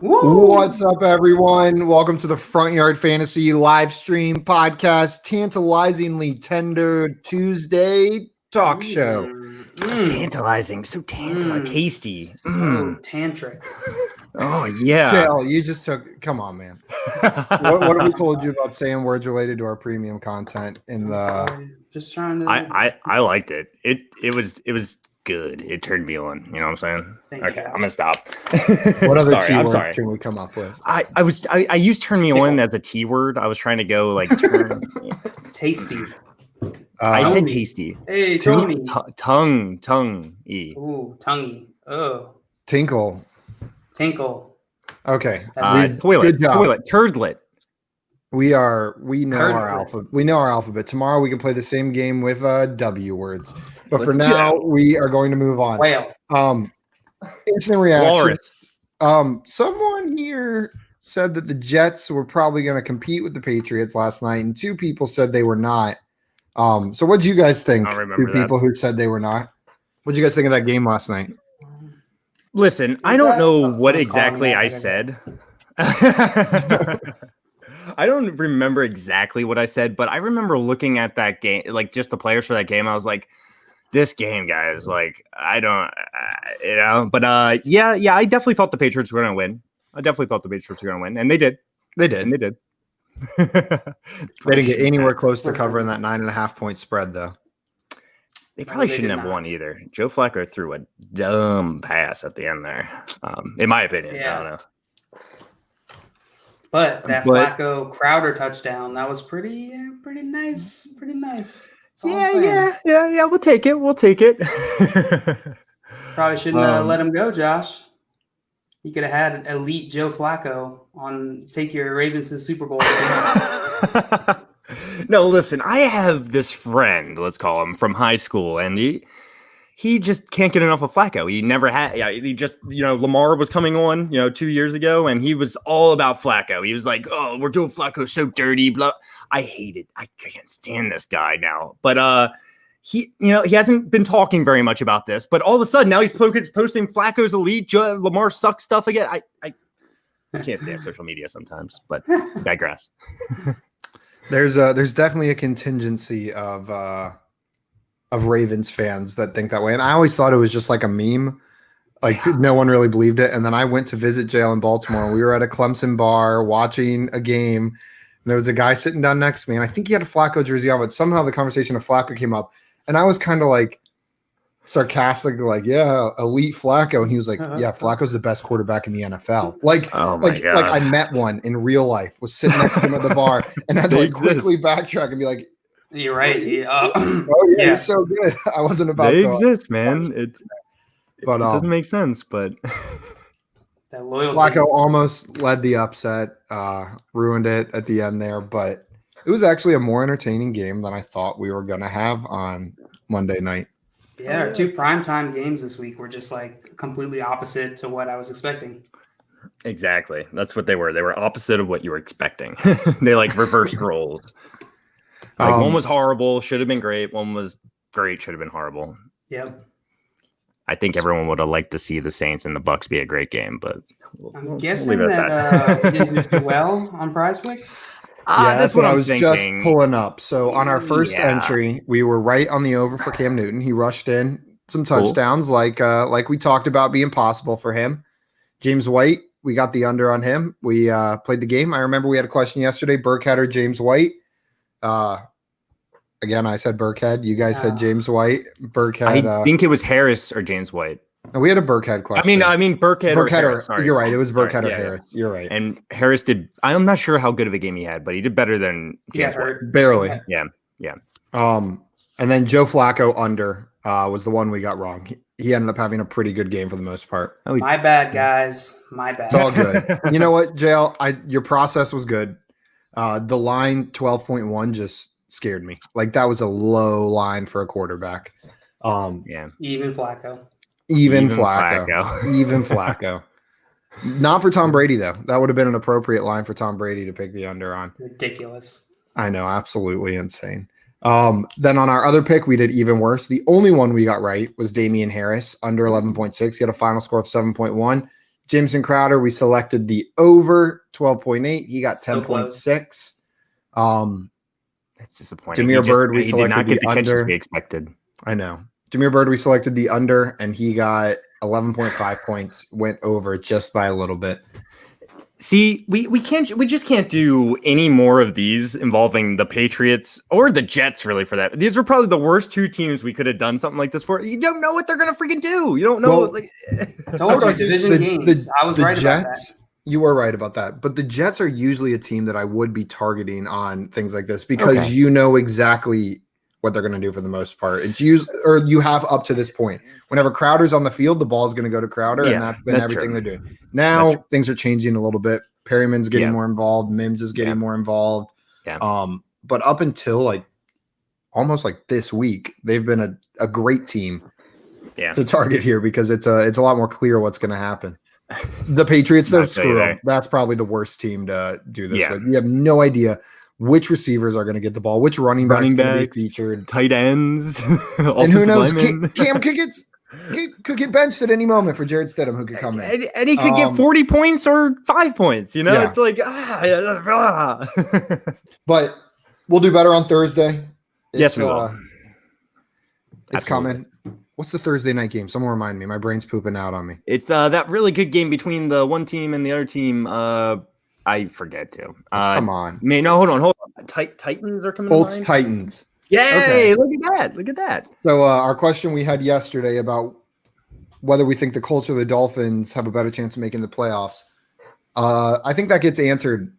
Woo! What's up, everyone? Welcome to the Front Yard Fantasy live stream podcast, tantalizingly tender Tuesday talk show. Tantalizing, tasty. So tantric. Oh, yeah. JL, you just took. Come on, man. What have we told you about saying words related to our premium content in I'm the? sorry. Just trying to. I liked it. It was good. It turned me on. You know what I'm saying? Thank you, Okay, guys. I'm gonna stop. What other sorry, T I'm word sorry. can we come up with? I used turn me on as a T word. I was trying to go like turn. Tasty. I said Tony. tasty. Hey, Tony. Tongue. Ooh, tonguey. Oh, Tinkle. tinkle. Okay. That's it. Toilet. Good job. Toilet. Turdlet. We know our Turdlet. alphabet. We know our alphabet. Tomorrow we can play the same game with W words. But for Let's now, go. we are going to move on. Whale. Instant reaction. Walrus. Someone here said that the Jets were probably going to compete with the Patriots last night, and two people said they were not. So what do you guys think? I remember Two that. people who said they were not. What do you guys think of that game last night? Listen, I don't know what Someone's calling me exactly out. I I said. I don't remember exactly what I said, but I remember looking at that game, like just the players for that game. I was like, this game, guys, like, I don't, but yeah, I definitely thought the Patriots were going to win. And they did. They did. And they did. They didn't get anywhere close to covering that 9.5 point spread, though. They probably they shouldn't did have won not. either. Joe Flacco threw a dumb pass at the end there, in my opinion. Yeah. I don't know. But that But- Flacco Crowder touchdown, that was pretty nice. Pretty nice. That's all I'm saying. Yeah. We'll take it. Probably shouldn't have Um, let him go, Josh. You could have had elite Joe Flacco on take your Ravens to the Super Bowl. No, listen, I have this friend, let's call him, from high school, and he just can't get enough of Flacco. He never had, he just, Lamar was coming on, 2 years ago, and he was all about Flacco. He was like, oh, we're doing Flacco so dirty, blah. I hate it. I can't stand this guy now. But he hasn't been talking very much about this, but all of a sudden now he's posting Flacco's elite, Lamar sucks stuff again. I can't stand social media sometimes, but digress. There's definitely a contingency of Ravens fans that think that way, and I always thought it was just like a meme, like no one really believed it. And then I went to visit jail in Baltimore, and we were at a Clemson bar watching a game, and there was a guy sitting down next to me, and I think he had a Flacco jersey on, but somehow the conversation of Flacco came up, and I was kind of like sarcastic, like, yeah, elite Flacco, and he was like, yeah, Flacco's the best quarterback in the NFL. Like, Oh my God. like I met one in real life, was sitting next to him at the bar, and had to They like quickly exist. backtrack and be like, You're right. oh yeah, Yeah. he's so good. I wasn't about They to. exist, man. It But doesn't make sense, but That loyalty. Flacco almost led the upset, ruined it at the end there, but it was actually a more entertaining game than I thought we were going to have on Monday night. Yeah, our two primetime games this week were just like completely opposite to what I was expecting. exactly. That's what they were. They were opposite of what you were expecting. They like reversed roles. Like one was horrible, should have been great. One was great, should have been horrible. Yep. I think everyone would have liked to see the Saints and the Bucks be a great game, but I'm guessing leave it at that we didn't do too well on Prize Picks. Yeah, that's what I I'm was thinking. just pulling up. So on our first Yeah. entry, we were right on the over for Cam Newton. He rushed in some Cool. touchdowns, like we talked about being possible for him. James White, we got the under on him. We played the game. I remember we had a question yesterday: Burkhead or James White? Again, I said Burkhead. You guys said James White. Burkhead. I think it was Harris or James White. We had a Burkhead question. I mean Burkhead or Burkhead Harris. Sorry. You're right. It was Burkhead Sorry, or yeah, Harris. You're right. And Harris did. I'm not sure how good of a game he had, but he did better than Yeah, James White. hurt. Barely. Yeah. And then Joe Flacco under was the one we got wrong. He ended up having a pretty good game for the most part. Oh, My bad, guys. My bad. It's all good. You know what, JL? Your process was good. The line 12.1 just scared me. Like that was a low line for a quarterback. yeah. Even Flacco. Even Flacco. Even Flacco. Not for Tom Brady, though. That would have been an appropriate line for Tom Brady to pick the under on. Ridiculous. I know, absolutely insane. Then on our other pick, we did even worse. The only one we got right was Damian Harris, under 11.6. He had a final score of 7.1. Jameson Crowder, we selected the over 12.8. He got So close. 10.6. That's disappointing. Jameer Bird, we he did not selected get the the catches under. we expected. I know. Jameer Bird, we selected the under, and he got 11.5 points, went over just by a little bit. See, we just can't do any more of these involving the Patriots or the Jets, really, for that. These were probably the worst two teams we could have done something like this for. You don't know what they're gonna freaking do. You don't know. Well, I told you, division games. I was right about that. You were right about that. But the Jets are usually a team that I would be targeting on things like this because you know exactly what they're going to do for the most part. It's or you have up to this point. Whenever Crowder's on the field, the ball is going to go to Crowder, and that's been everything true. they're doing. Now things are changing a little bit. Perryman's getting more involved. Mims is getting more involved. Yeah. But up until like almost like this week, they've been a great team to target here because it's a lot more clear what's going to happen. The Patriots, though, screw them. That's probably the worst team to do this with. You have no idea which receivers are going to get the ball, which running backs are going to be featured, tight ends, and who knows? Cam could get benched at any moment for Jared Stidham, who could come in, and he could get 40 points or 5 points. You know, it's like But we'll do better on Thursday. Yes, we will. It's coming. What's the Thursday night game? Someone remind me. My brain's pooping out on me. It's that really good game between the one team and the other team. I forget to. Come on. No, hold on. Titans are coming. Colts, to mind? Titans. Yay! Okay. Look at that. So our question we had yesterday about whether we think the Colts or the Dolphins have a better chance of making the playoffs. I think that gets answered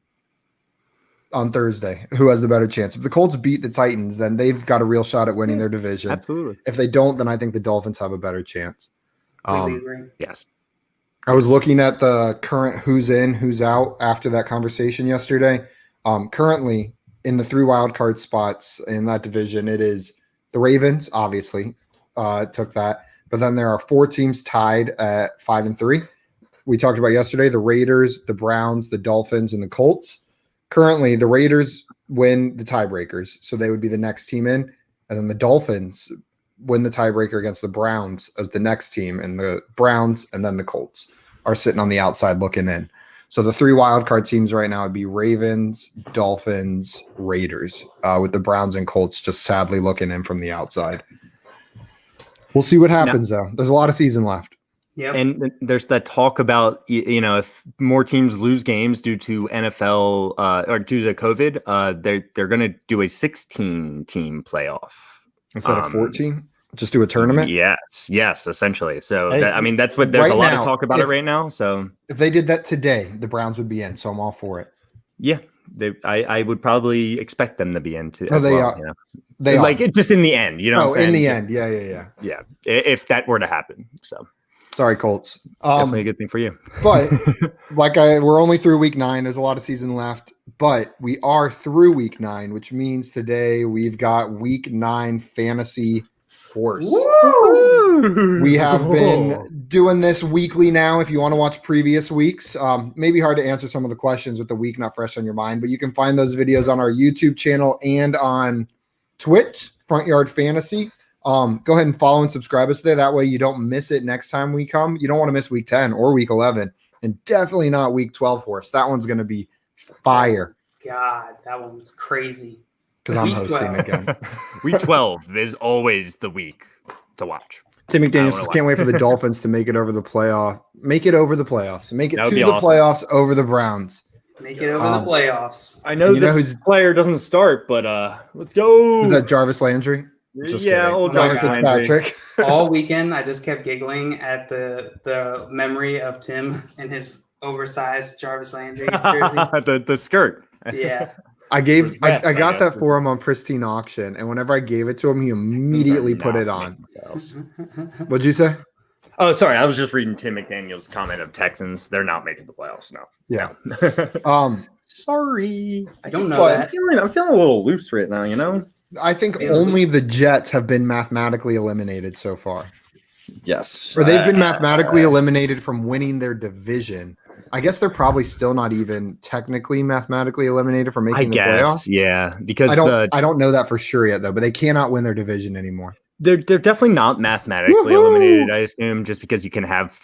on Thursday. Who has the better chance? If the Colts beat the Titans, then they've got a real shot at winning their division. Absolutely. If they don't, then I think the Dolphins have a better chance. Yes. I was looking at the current who's in, who's out after that conversation yesterday. Currently, in the 3 wild card spots in that division, it is the Ravens, obviously, took that. But then there are 4 teams tied at 5 and 3. We talked about yesterday the Raiders, the Browns, the Dolphins, and the Colts. Currently, the Raiders win the tiebreakers, so they would be the next team in. And then the Dolphins win the tiebreaker against the Browns as the next team, and the Browns and then the Colts are sitting on the outside looking in. So the 3 wildcard teams right now would be Ravens, Dolphins, Raiders, with the Browns and Colts just sadly looking in from the outside. We'll see what happens, though. There's a lot of season left. Yeah, and there's that talk about if more teams lose games due to NFL or due to COVID, they're going to do a 16-team playoff instead of 14. Just do a tournament. Yes, essentially. So Hey, that's what there's right a lot now, of talk about it right now. So if they did that today, the Browns would be in. So I'm all for it. Yeah, I would probably expect them to be into. No, they are. They like are. It just in the end. You know. Oh, what I'm in the saying? end, yeah. If that were to happen, so sorry, Colts. Definitely a good thing for you. But we're only through week 9. There's a lot of season left, but we are through week 9, which means today we've got week 9 fantasy horse. We have been doing this weekly now. If you want to watch previous weeks, maybe hard to answer some of the questions with the week not fresh on your mind, but you can find those videos on our YouTube channel and on Twitch, Front Yard Fantasy. Go ahead and follow and subscribe us there. That way you don't miss it next time we come. You don't want to miss week 10 or week 11, and definitely not week 12 horse. That one's going to be fire. God, that one was crazy. Because I'm Week hosting 12. again. Week 12 is always the week to watch. Tim McDaniels just can't wait for the Dolphins to make it over the playoff. Make it over the playoffs. Make it That to would the be awesome. playoffs over the Browns. Make it over the playoffs. I know You know this who's- player doesn't start, but let's go. Is that Jarvis Landry? Just yeah, kidding. old Ryan Jarvis Landry. Fitzpatrick. All weekend, I just kept giggling at the memory of Tim and his oversized Jarvis Landry jersey. the skirt. Yeah, I Vest, I got guess. that for him on Pristine Auction, and whenever I gave it to him, he immediately put it on. What'd you say? Oh, sorry. I was just reading Tim McDaniel's comment of Texans. They're not making the playoffs. No. Yeah. Sorry. I don't know But- that. I'm feeling a little loose right now, you know? I think only the Jets have been mathematically eliminated so far. Yes. Or they've been mathematically eliminated from winning their division. I guess they're probably still not even technically mathematically eliminated from I making the guess. playoffs. Yeah. Because I don't know that for sure yet though, but they cannot win their division anymore. they're definitely not mathematically eliminated, I assume, just because you can have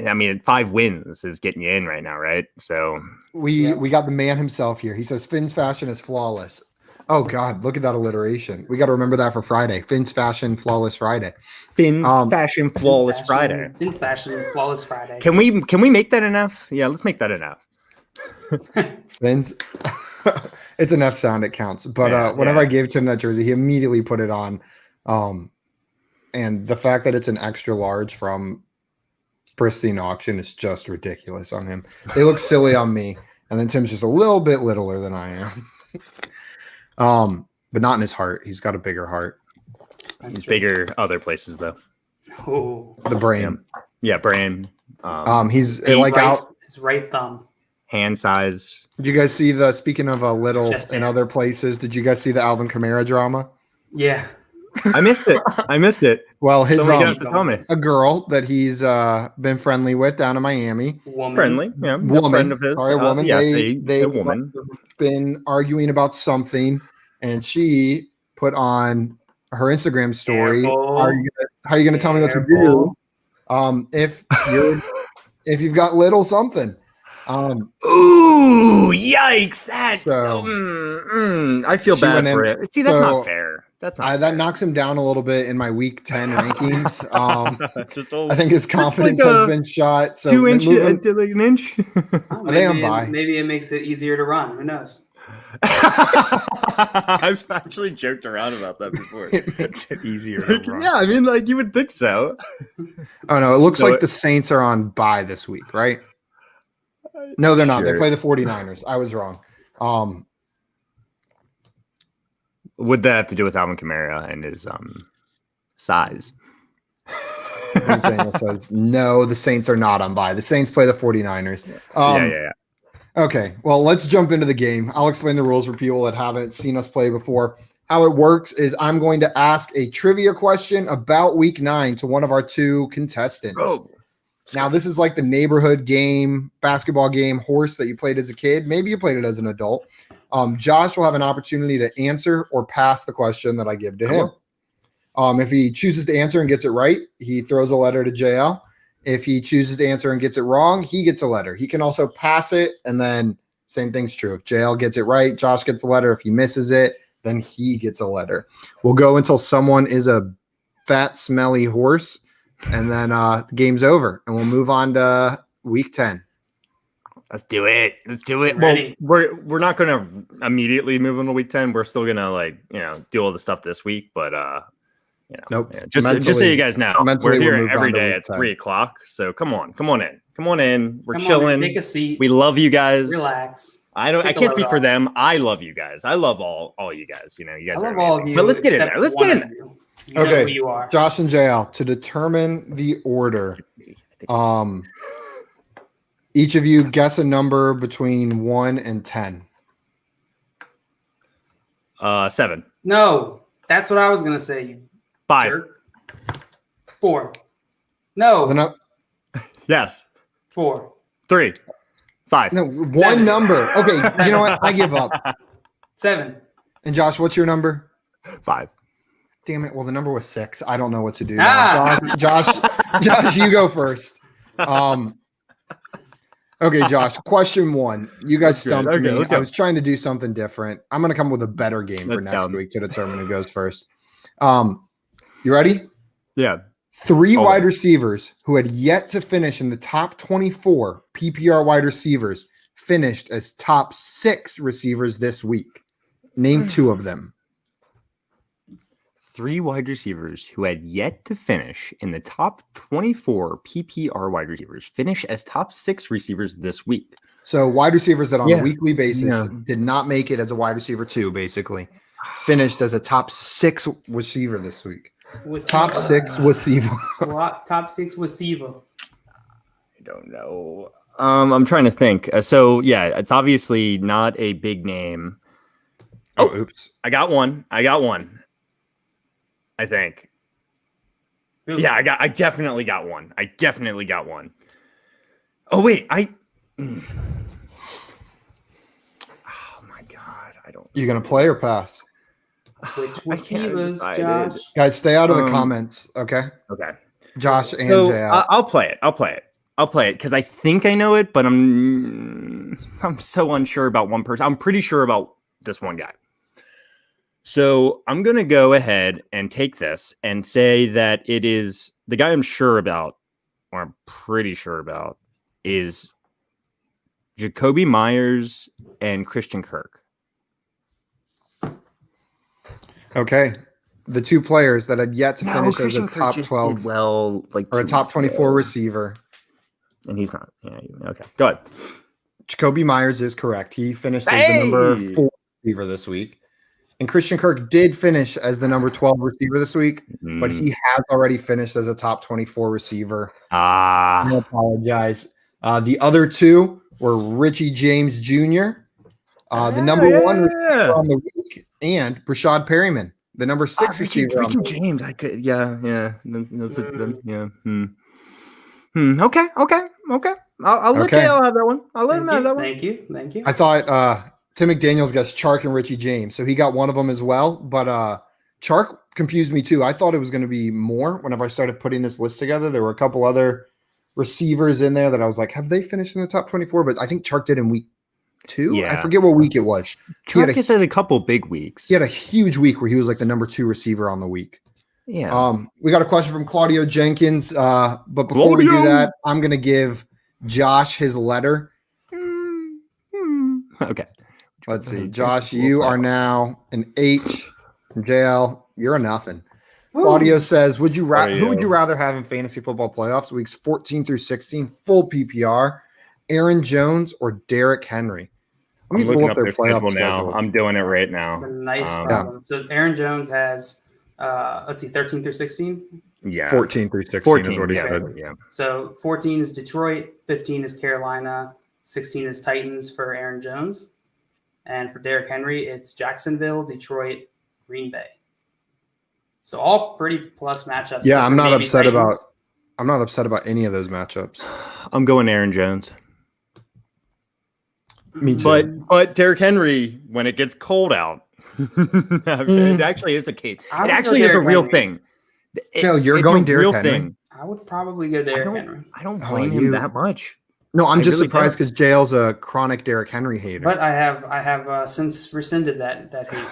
I mean, 5 wins is getting you in right now, right? So We got the man himself here. He says Finn's fashion is flawless. Oh God, look at that alliteration. We got to remember that for Friday. Finn's fashion, flawless Friday. Finn's fashion flawless Friday. Finn's fashion flawless Friday. Can we make that enough? Yeah, let's make that enough. Finn's. It's an F sound. It counts. But whenever I gave Tim that jersey, he immediately put it on. And the fact that it's an extra large from Pristine Auction is just ridiculous on him. They look silly on me, and then Tim's just a little bit littler than I am. But not in his heart. He's got a bigger heart. He's bigger other places though. Oh, The brain. Yeah, brain. He's his like right, out. his right thumb. Hand size. Did you guys see the? Speaking of little Chest in hair. other places, did you guys see the Alvin Kamara drama? Yeah. I missed it. Well, his Somebody has to tell me. a girl that he's been friendly with down in Miami. Woman. Friendly, yeah. Woman. A friend of his. Sorry, a woman. Yes, They a woman. been arguing about something, and she put on her Instagram story. Careful. How are you gonna tell me what to do? If you've got little something. Ooh, yikes! That. So- I feel She bad went for in- it. See, that's so not fair. That's not. That knocks him down a little bit in my week 10 rankings. Just I think his confidence like has a been shot. So 2 inches, moving- like an inch. Oh, I think I'm by. maybe it makes it easier to run. Who knows? I've actually joked around about that before. it makes it easier to run. Yeah, I mean, like you would think so. Oh no, it looks So like it- the Saints are on bye this week, right? No, they're not. They Sure. play the 49ers. I was wrong. Would that have to do with Alvin Kamara and his size? Daniel says no, the Saints are not on bye. The Saints play the 49ers. Yeah. Okay, well, let's jump into the game. I'll explain the rules for people that haven't seen us play before. How it works is I'm going to ask a trivia question about week 9 to one of our 2 contestants. Oh, Now, this is like the neighborhood game, basketball game, horse that you played as a kid. Maybe you played it as an adult. Josh will have an opportunity to answer or pass the question that I give to him. If he chooses to answer and gets it right, he throws a letter to JL. If he chooses to answer and gets it wrong, he gets a letter. He can also pass it, and then same thing's true. If JL gets it right, Josh gets a letter. If he misses it, then he gets a letter. We'll go until someone is a fat, smelly horse, and then the game's over, and we'll move on to week 10. let's do it. Let's do it. Ready. Well, we're not going to immediately move into week 10. We're still going to do all the stuff this week, but Nope. yeah, just so Mentally- you guys know, mentally we're we'll here move every on to day week at 10. 3:00. So come on in. We're Come on, chilling. take a seat. We love you guys. Relax. I Take the can't speak load for off. them. I love you guys. I love all you guys. You guys I are love all of amazing. you. But let's get in except there. Let's one get in of there. you. You know Okay. who you are. Josh and JL, to determine the order, each of you guess a number between 1 and 10. 7, No, that's what I was gonna say. You 5. jerk. 4. No, The nu- Yes. 4. 3, 5. no, one 7. number. Okay, you know what? I give up. 7. And Josh, what's your number? 5. Damn it. Well, the number was 6. I don't know what to do. Ah. Now. Josh, you go first. Okay, Josh, question 1. You guys That's good. stumped Okay, me. let's go. I was trying to do something different. I'm going to come up with a better game for That's next dumb. week to determine who goes first. You ready? Yeah. 3 Oh. wide receivers who had yet to finish in the top 24 PPR wide receivers finished as top 6 receivers this week. Name 2 of them. 3 wide receivers who had yet to finish in the top 24 PPR wide receivers finish as top 6 receivers this week. So wide receivers that on Yeah. a weekly basis Yeah. did not make it as a wide receiver 2, basically, finished as a top 6 receiver this week. Top 6 receiver. Top 6 was Siva. I don't know. I'm trying to think. So yeah, it's obviously not a big name. Oh, oops. I got one. I think. Yeah, I definitely got one. Oh wait, oh my god, I don't. You going to play or pass? Which I was can't Sivas, decide Josh? Guys, stay out of the Um, comments, okay? Okay. Josh and So JL. I'll play it. I'll play it because I think I know it, but I'm so unsure about one person. I'm pretty sure about this one guy. So I'm gonna go ahead and take this and say that it is the guy I'm sure about, or I'm pretty sure about, is Jacoby Myers and Christian Kirk. Okay. The two players that had yet to finish as a Christian Kirk top just 12 did well, like or a 2 top weeks 24 ago. receiver. And he's not. Yeah, okay. Go ahead. Jacoby Myers is correct. He finished as the number Hey! 4 receiver this week. And Christian Kirk did finish as the number 12 receiver this week, but he has already finished as a top 24 receiver. I apologize. The other two were Richie James Jr., the number 1 receiver on the week, and Brashad Perryman, the number 6 receiver. Richie on the week. James, I could, yeah. Okay. I'll let JL have that one. I'll let him have that one. Thank you. I thought Tim McDaniels guessed Chark and Richie James, so he got one of them as well. But Chark confused me too. I thought it was going to be more whenever I started putting this list together. There were a couple other receivers in there that I was like, have they finished in the top 24? But I think Chark did in week 2. Yeah. I forget what week it was. Chark has had a couple big weeks. He had a huge week where he was like the number 2 receiver on the week. Yeah. We got a question from Claudio Jenkins. But before we do that, I'm going to give Josh his letter. Okay. Let's see. Josh, you are now an H. From JL, you're a nothing. Claudio says, who would you rather have in fantasy football playoffs weeks 14 through 16, full PPR, Aaron Jones or Derrick Henry? I'm looking up their schedule now. schedule. I'm doing it right now. It's a nice problem. So Aaron Jones has, 13 through 16. Yeah. 14 through 16 14 is what he yeah, said. Yeah. So 14 is Detroit, 15 is Carolina, 16 is Titans for Aaron Jones. And for Derrick Henry, it's Jacksonville, Detroit, Green Bay. So all pretty plus matchups. Yeah, I'm not upset Titans. about any of those matchups. I'm going Aaron Jones. Me too. But Derrick Henry, when it gets cold out, it actually is a case. I It would actually go is a Derrick real Henry. thing. Joe, you're It's going a Derrick real Henry? thing. I would probably go Derrick Henry. I don't blame him that much. No, I'm I just really surprised because JL's a chronic Derrick Henry hater. But I have since rescinded that hate.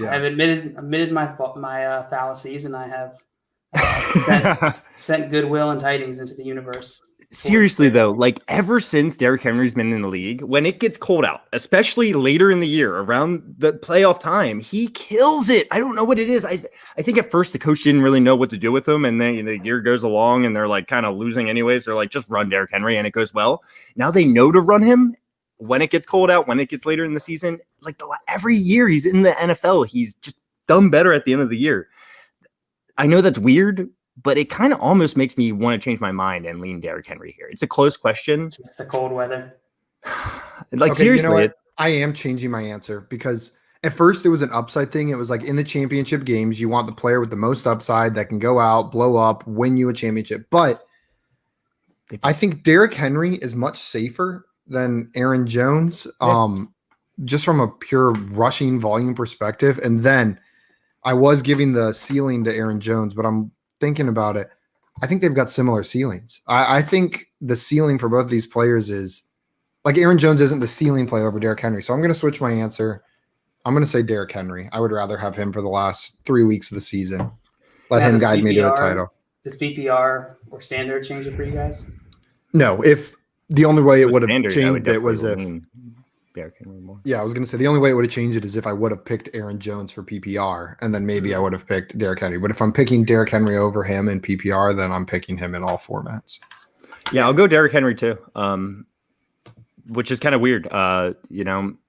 Yeah. I've admitted my fallacies, and I have sent goodwill and tidings into the universe. Seriously though, like ever since Derrick Henry's been in the league, when it gets cold out, especially later in the year around the playoff time, he kills it. I don't know what it is. I think at first the coach didn't really know what to do with him, and then the year goes along and they're like kind of losing anyways. They're like, just run Derrick Henry, and it goes well. Now they know to run him when it gets cold out, when it gets later in the season. Like every year he's in the NFL, he's just done better at the end of the year. I know that's weird, but it kind of almost makes me want to change my mind and lean Derrick Henry here. It's a close question. Just the cold weather. Like, Okay, seriously. you know what? I am changing my answer because at first it was an upside thing. It was like in the championship games, you want the player with the most upside that can go out, blow up, win you a championship. But I think Derrick Henry is much safer than Aaron Jones, just from a pure rushing volume perspective. And then I was giving the ceiling to Aaron Jones, but I'm thinking about it. I think they've got similar ceilings. I think the ceiling for both of these players is like Aaron Jones isn't the ceiling player over Derrick Henry. So I'm going to switch my answer. I'm going to say Derrick Henry. I would rather have him for the last 3 weeks of the season. Let him guide me to the title. Does PPR or standard change it for you guys? No, if the only way it would have Standard, I would changed it was if definitely lean Derrick Henry more. I was going to say the only way it would have changed it is if I would have picked Aaron Jones for PPR, and then maybe I would have picked Derrick Henry. But if I'm picking Derrick Henry over him in PPR, then I'm picking him in all formats. Yeah, I'll go Derrick Henry too. Which is kind of weird, but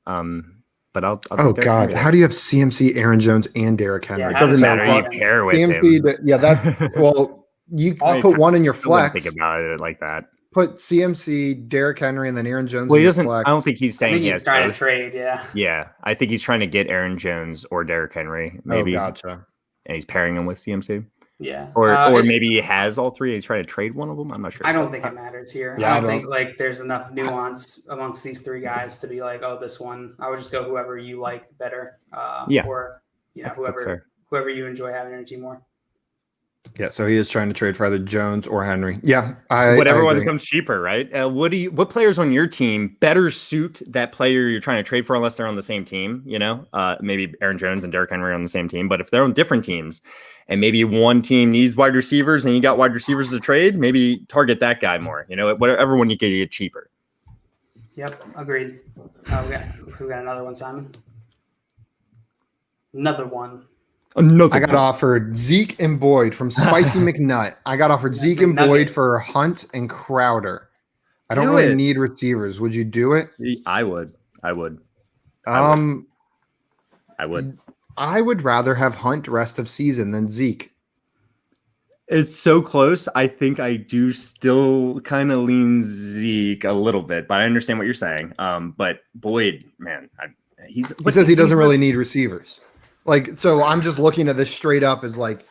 I'll Oh God, how do you have CMC, Aaron Jones, and Derrick Henry? Yeah, It how doesn't does matter. that You work? pair with him. Well, you I'll put one in your I wouldn't flex. think about it like that. Put CMC, Derrick Henry, and then Aaron Jones. Well, in he your doesn't. flex. I don't think he's I saying think he he's has trying both. to trade. Yeah. Yeah, I think he's trying to get Aaron Jones or Derrick Henry, maybe, Oh, gotcha. and he's pairing him with CMC, Yeah. or It- maybe he has all three. And he's trying to trade one of them. I'm not sure. I don't think it matters here. Yeah, I I don't think don't- like there's enough nuance amongst these three guys to be like, oh, this one. I would just go whoever you like better. Yeah. Or That's whoever fair. whoever you enjoy having in your team more. Yeah, so he is trying to trade for either Jones or Henry. Yeah, I Whatever one agree. comes cheaper, right? What players on your team better suit that player you're trying to trade for unless they're on the same team? Maybe Aaron Jones and Derrick Henry are on the same team, but if they're on different teams and maybe one team needs wide receivers and you got wide receivers to trade, maybe target that guy more. Whatever one you can get cheaper. Yep, agreed. Looks like we got another one, Simon. Another one. I got offered Zeke and Boyd from Spicy McNutt. I got offered Zeke and Boyd for Hunt and Crowder. I don't really need receivers. Would you do it? I would. I would rather have Hunt rest of season than Zeke. It's so close. I think I do still kind of lean Zeke a little bit, but I understand what you're saying. But Boyd, man, he says he doesn't really need receivers. So I'm just looking at this straight up as like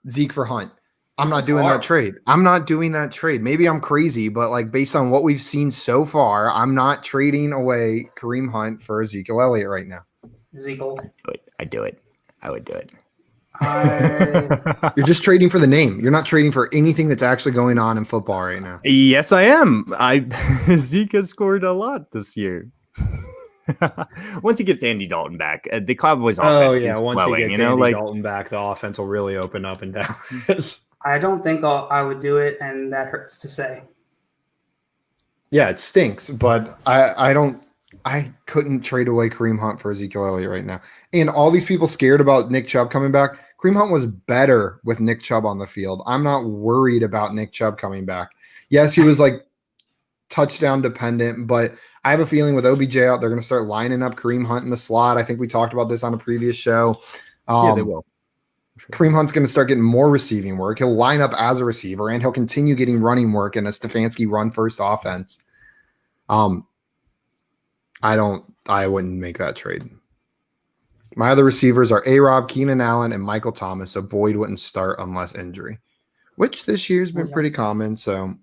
Zeke for Hunt. I'm not doing that trade. I'm not doing that trade. Maybe I'm crazy, but like based on what we've seen so far, I'm not trading away Kareem Hunt for Ezekiel Elliott right now. Ezekiel. I'd do it. I would do it. You're just trading for the name. You're not trading for anything that's actually going on in football right now. Yes, I am. Zeke has scored a lot this year. Once he gets Andy Dalton back, the Cowboys offense. Oh yeah, once he gets Andy Dalton back, the offense will really open up in Dallas. I don't think I would do it, and that hurts to say. Yeah, it stinks, but I couldn't trade away Kareem Hunt for Ezekiel Elliott right now. And all these people scared about Nick Chubb coming back. Kareem Hunt was better with Nick Chubb on the field. I'm not worried about Nick Chubb coming back. Yes, he was like touchdown dependent, but I have a feeling with OBJ out, they're going to start lining up Kareem Hunt in the slot. I think we talked about this on a previous show. Yeah, they will. Sure. Kareem Hunt's going to start getting more receiving work. He'll line up as a receiver, and he'll continue getting running work in a Stefanski run-first offense. I wouldn't make that trade. My other receivers are A-Rob, Keenan Allen, and Michael Thomas, so Boyd wouldn't start unless injury, which this year's been pretty common. So,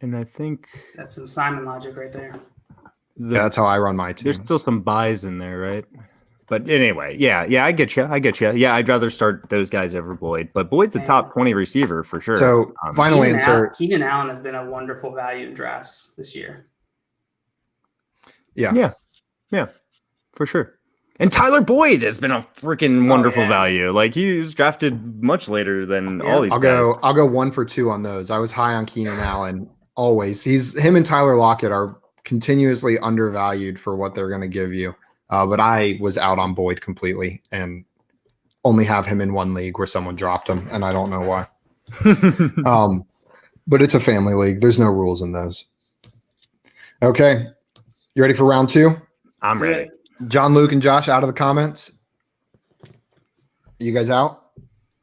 and I think that's some Simon logic right there. Yeah, that's how I run my team. There's still some buys in there, right? But anyway, yeah, I get you. Yeah, I'd rather start those guys over Boyd, but Boyd's a top 20 receiver for sure. So, final answer. Keenan Allen has been a wonderful value in drafts this year. Yeah, for sure. And Tyler Boyd has been a freaking wonderful value. Like he was drafted much later than all these guys. I'll go 1 for 2 on those. I was high on Keenan Allen always. Him and Tyler Lockett are continuously undervalued for what they're going to give you. But I was out on Boyd completely and only have him in one league where someone dropped him, and I don't know why. But it's a family league. There's no rules in those. Okay. You ready for round 2? I'm ready. John, Luke, and Josh out of the comments. You guys out?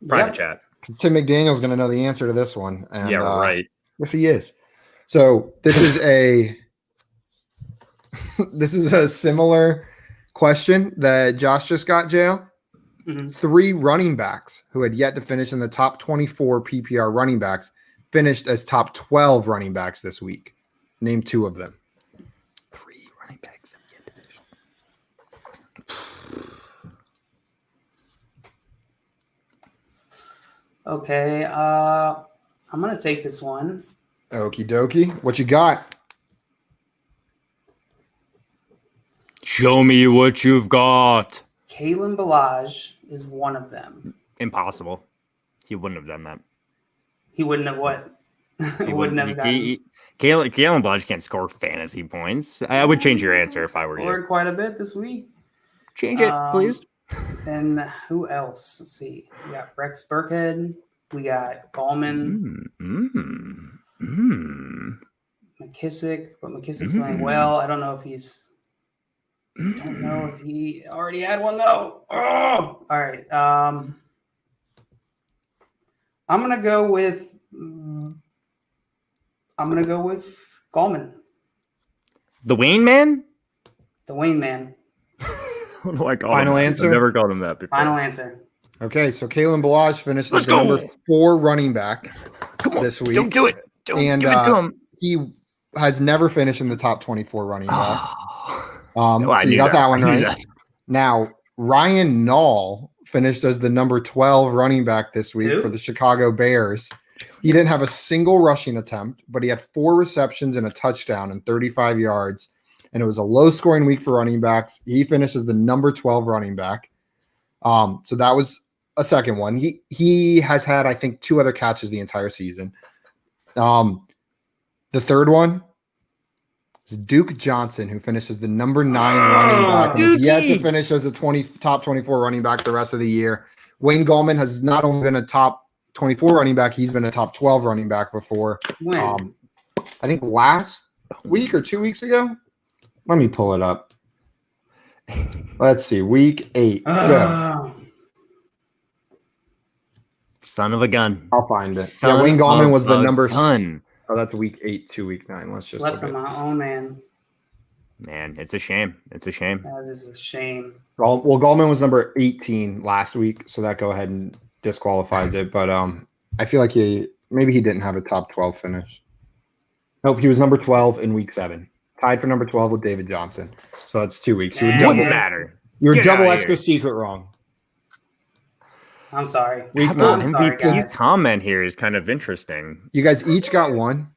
Private chat. Tim McDaniel's going to know the answer to this one. And, right. Yes, he is. So this is a similar question that Josh just got, Jail. Mm-hmm. 3 running backs who had yet to finish in the top 24 PPR running backs finished as top 12 running backs this week. Name 2 of them. 3 running backs have yet to finish. Okay, I'm going to take this one. Okie dokie. What you got? Show me what you've got. Kalen Ballage is one of them. Impossible. He wouldn't have done that. He wouldn't have what? He wouldn't have gotten. Kalen Ballage can't score fantasy points. I would change your answer if I were you. Scored quite a bit this week. Change it, please. And who else? Let's see. We got Rex Burkhead. We got Gallman. McKissick, but McKissick's playing well. I don't know if he's. Don't know if he already had one though. Oh, all right. I'm gonna go with Gallman. The Wayne Man. The Wayne Man. What do I call Final him? answer? I've never called him that before. Final answer. Okay, so Kalen Ballage finished as the number 4 running back this week. Don't do it. Don't give it to him. He has never finished in the top 24 running backs. No, So you got that one right. That. Now, Ryan Nall finished as the number 12 running back this week Who? for the Chicago Bears. He didn't have a single rushing attempt, but he had 4 receptions and a touchdown and 35 yards. And it was a low-scoring week for running backs. He finished as the number 12 running back. So that was a second one. He has had, I think, 2 other catches the entire season. The third one is Duke Johnson, who finished as the number 9 running back. And is yet to finish as a top 24 running back the rest of the year. Wayne Gallman has not only been a top 24 running back, he's been a top 12 running back before. When? I think last week or 2 weeks ago. Let me pull it up. Let's see. Week 8. Go. Son of a gun. I'll find it. Son Yeah, Wayne Gallman of was the a number. gun. Oh, that's week 8 to week 9. Let's just Slept look on at- my own man. Man, it's a shame. It's a shame. That is a shame. Well, Gallman was number 18 last week, so that go ahead and disqualifies it. But I feel like maybe he didn't have a top 12 finish. Nope, he was number 12 in week 7, tied for number 12 with David Johnson. So that's 2 weeks. You were Dang. double, Wouldn't matter. you were Get double outta extra here. secret wrong. I'm sorry. Week How nine. about I'm sorry, MVP's guys. comment here is kind of interesting. You guys each got one.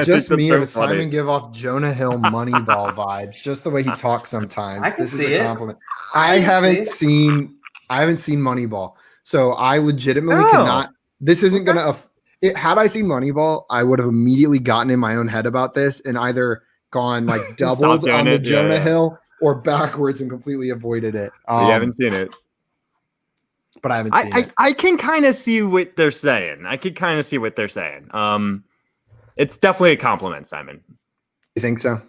Just me or does Simon give off Jonah Hill Moneyball vibes? Just the way he talks sometimes. I can This is see a it. compliment. I I can haven't see seen Moneyball, so I legitimately Oh. cannot. This isn't gonna. Had I seen Moneyball, I would have immediately gotten in my own head about this and either gone like Stop doubled doing on the it, yeah, Jonah yeah. Hill or backwards and completely avoided it. You haven't seen it. But I haven't seen it. I can kind of see what they're saying. It's definitely a compliment, Simon. You think so?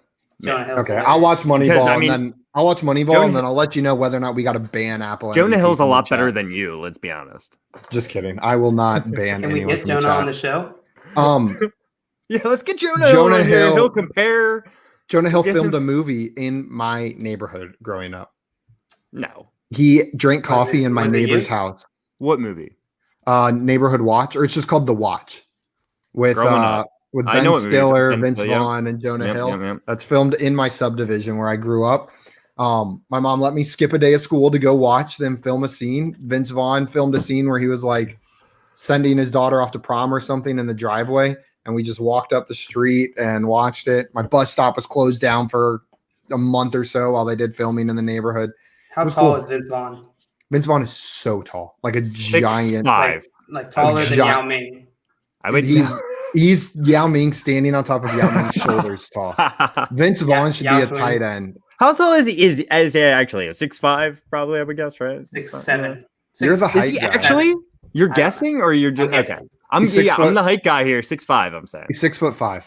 Jonah Hill's Okay, good. I'll watch Moneyball Because, I mean, and then I'll watch Moneyball Jonah- and then I'll let you know whether or not we got to ban Apple. Jonah MVP Hill's a from the lot better chat. than you. Let's be honest. Just kidding. I will not ban Can we anyone get from the Jonah on the chat. show? Yeah, let's get Jonah Jonah on here. Hill- He'll compare. Jonah Hill Get filmed him- a movie in my neighborhood growing up. No. He drank coffee in my Was it neighbor's you? house. What movie? Neighborhood Watch, or it's just called The Watch, with Growing up. I Ben know what movie it is. Stiller, Ben Vince Stiller, yeah. Vaughn, and Jonah Yep, Hill. yep, yep. That's filmed in my subdivision where I grew up. My mom let me skip a day of school to go watch them film a scene. Vince Vaughn filmed a scene where he was like sending his daughter off to prom or something in the driveway, and we just walked up the street and watched it. My bus stop was closed down for a month or so while they did filming in the neighborhood. How was tall cool. is Vince Vaughn? Vince Vaughn is so tall, like a giant. 6'5". Like taller than giant- Yao Ming. I would. He's Yao Ming standing on top of Yao Ming's shoulders tall. Vince Vaughn should Yao be a twins. tight end. How tall is he? Is he actually a 6'5"? Probably, I would guess, right? 6'7". You're the Is height he guy. actually? You're I- guessing, or you're just I'm guessing. okay? I'm He's 6 I'm foot. the height guy here. 6'5". I'm saying. He's 6'5".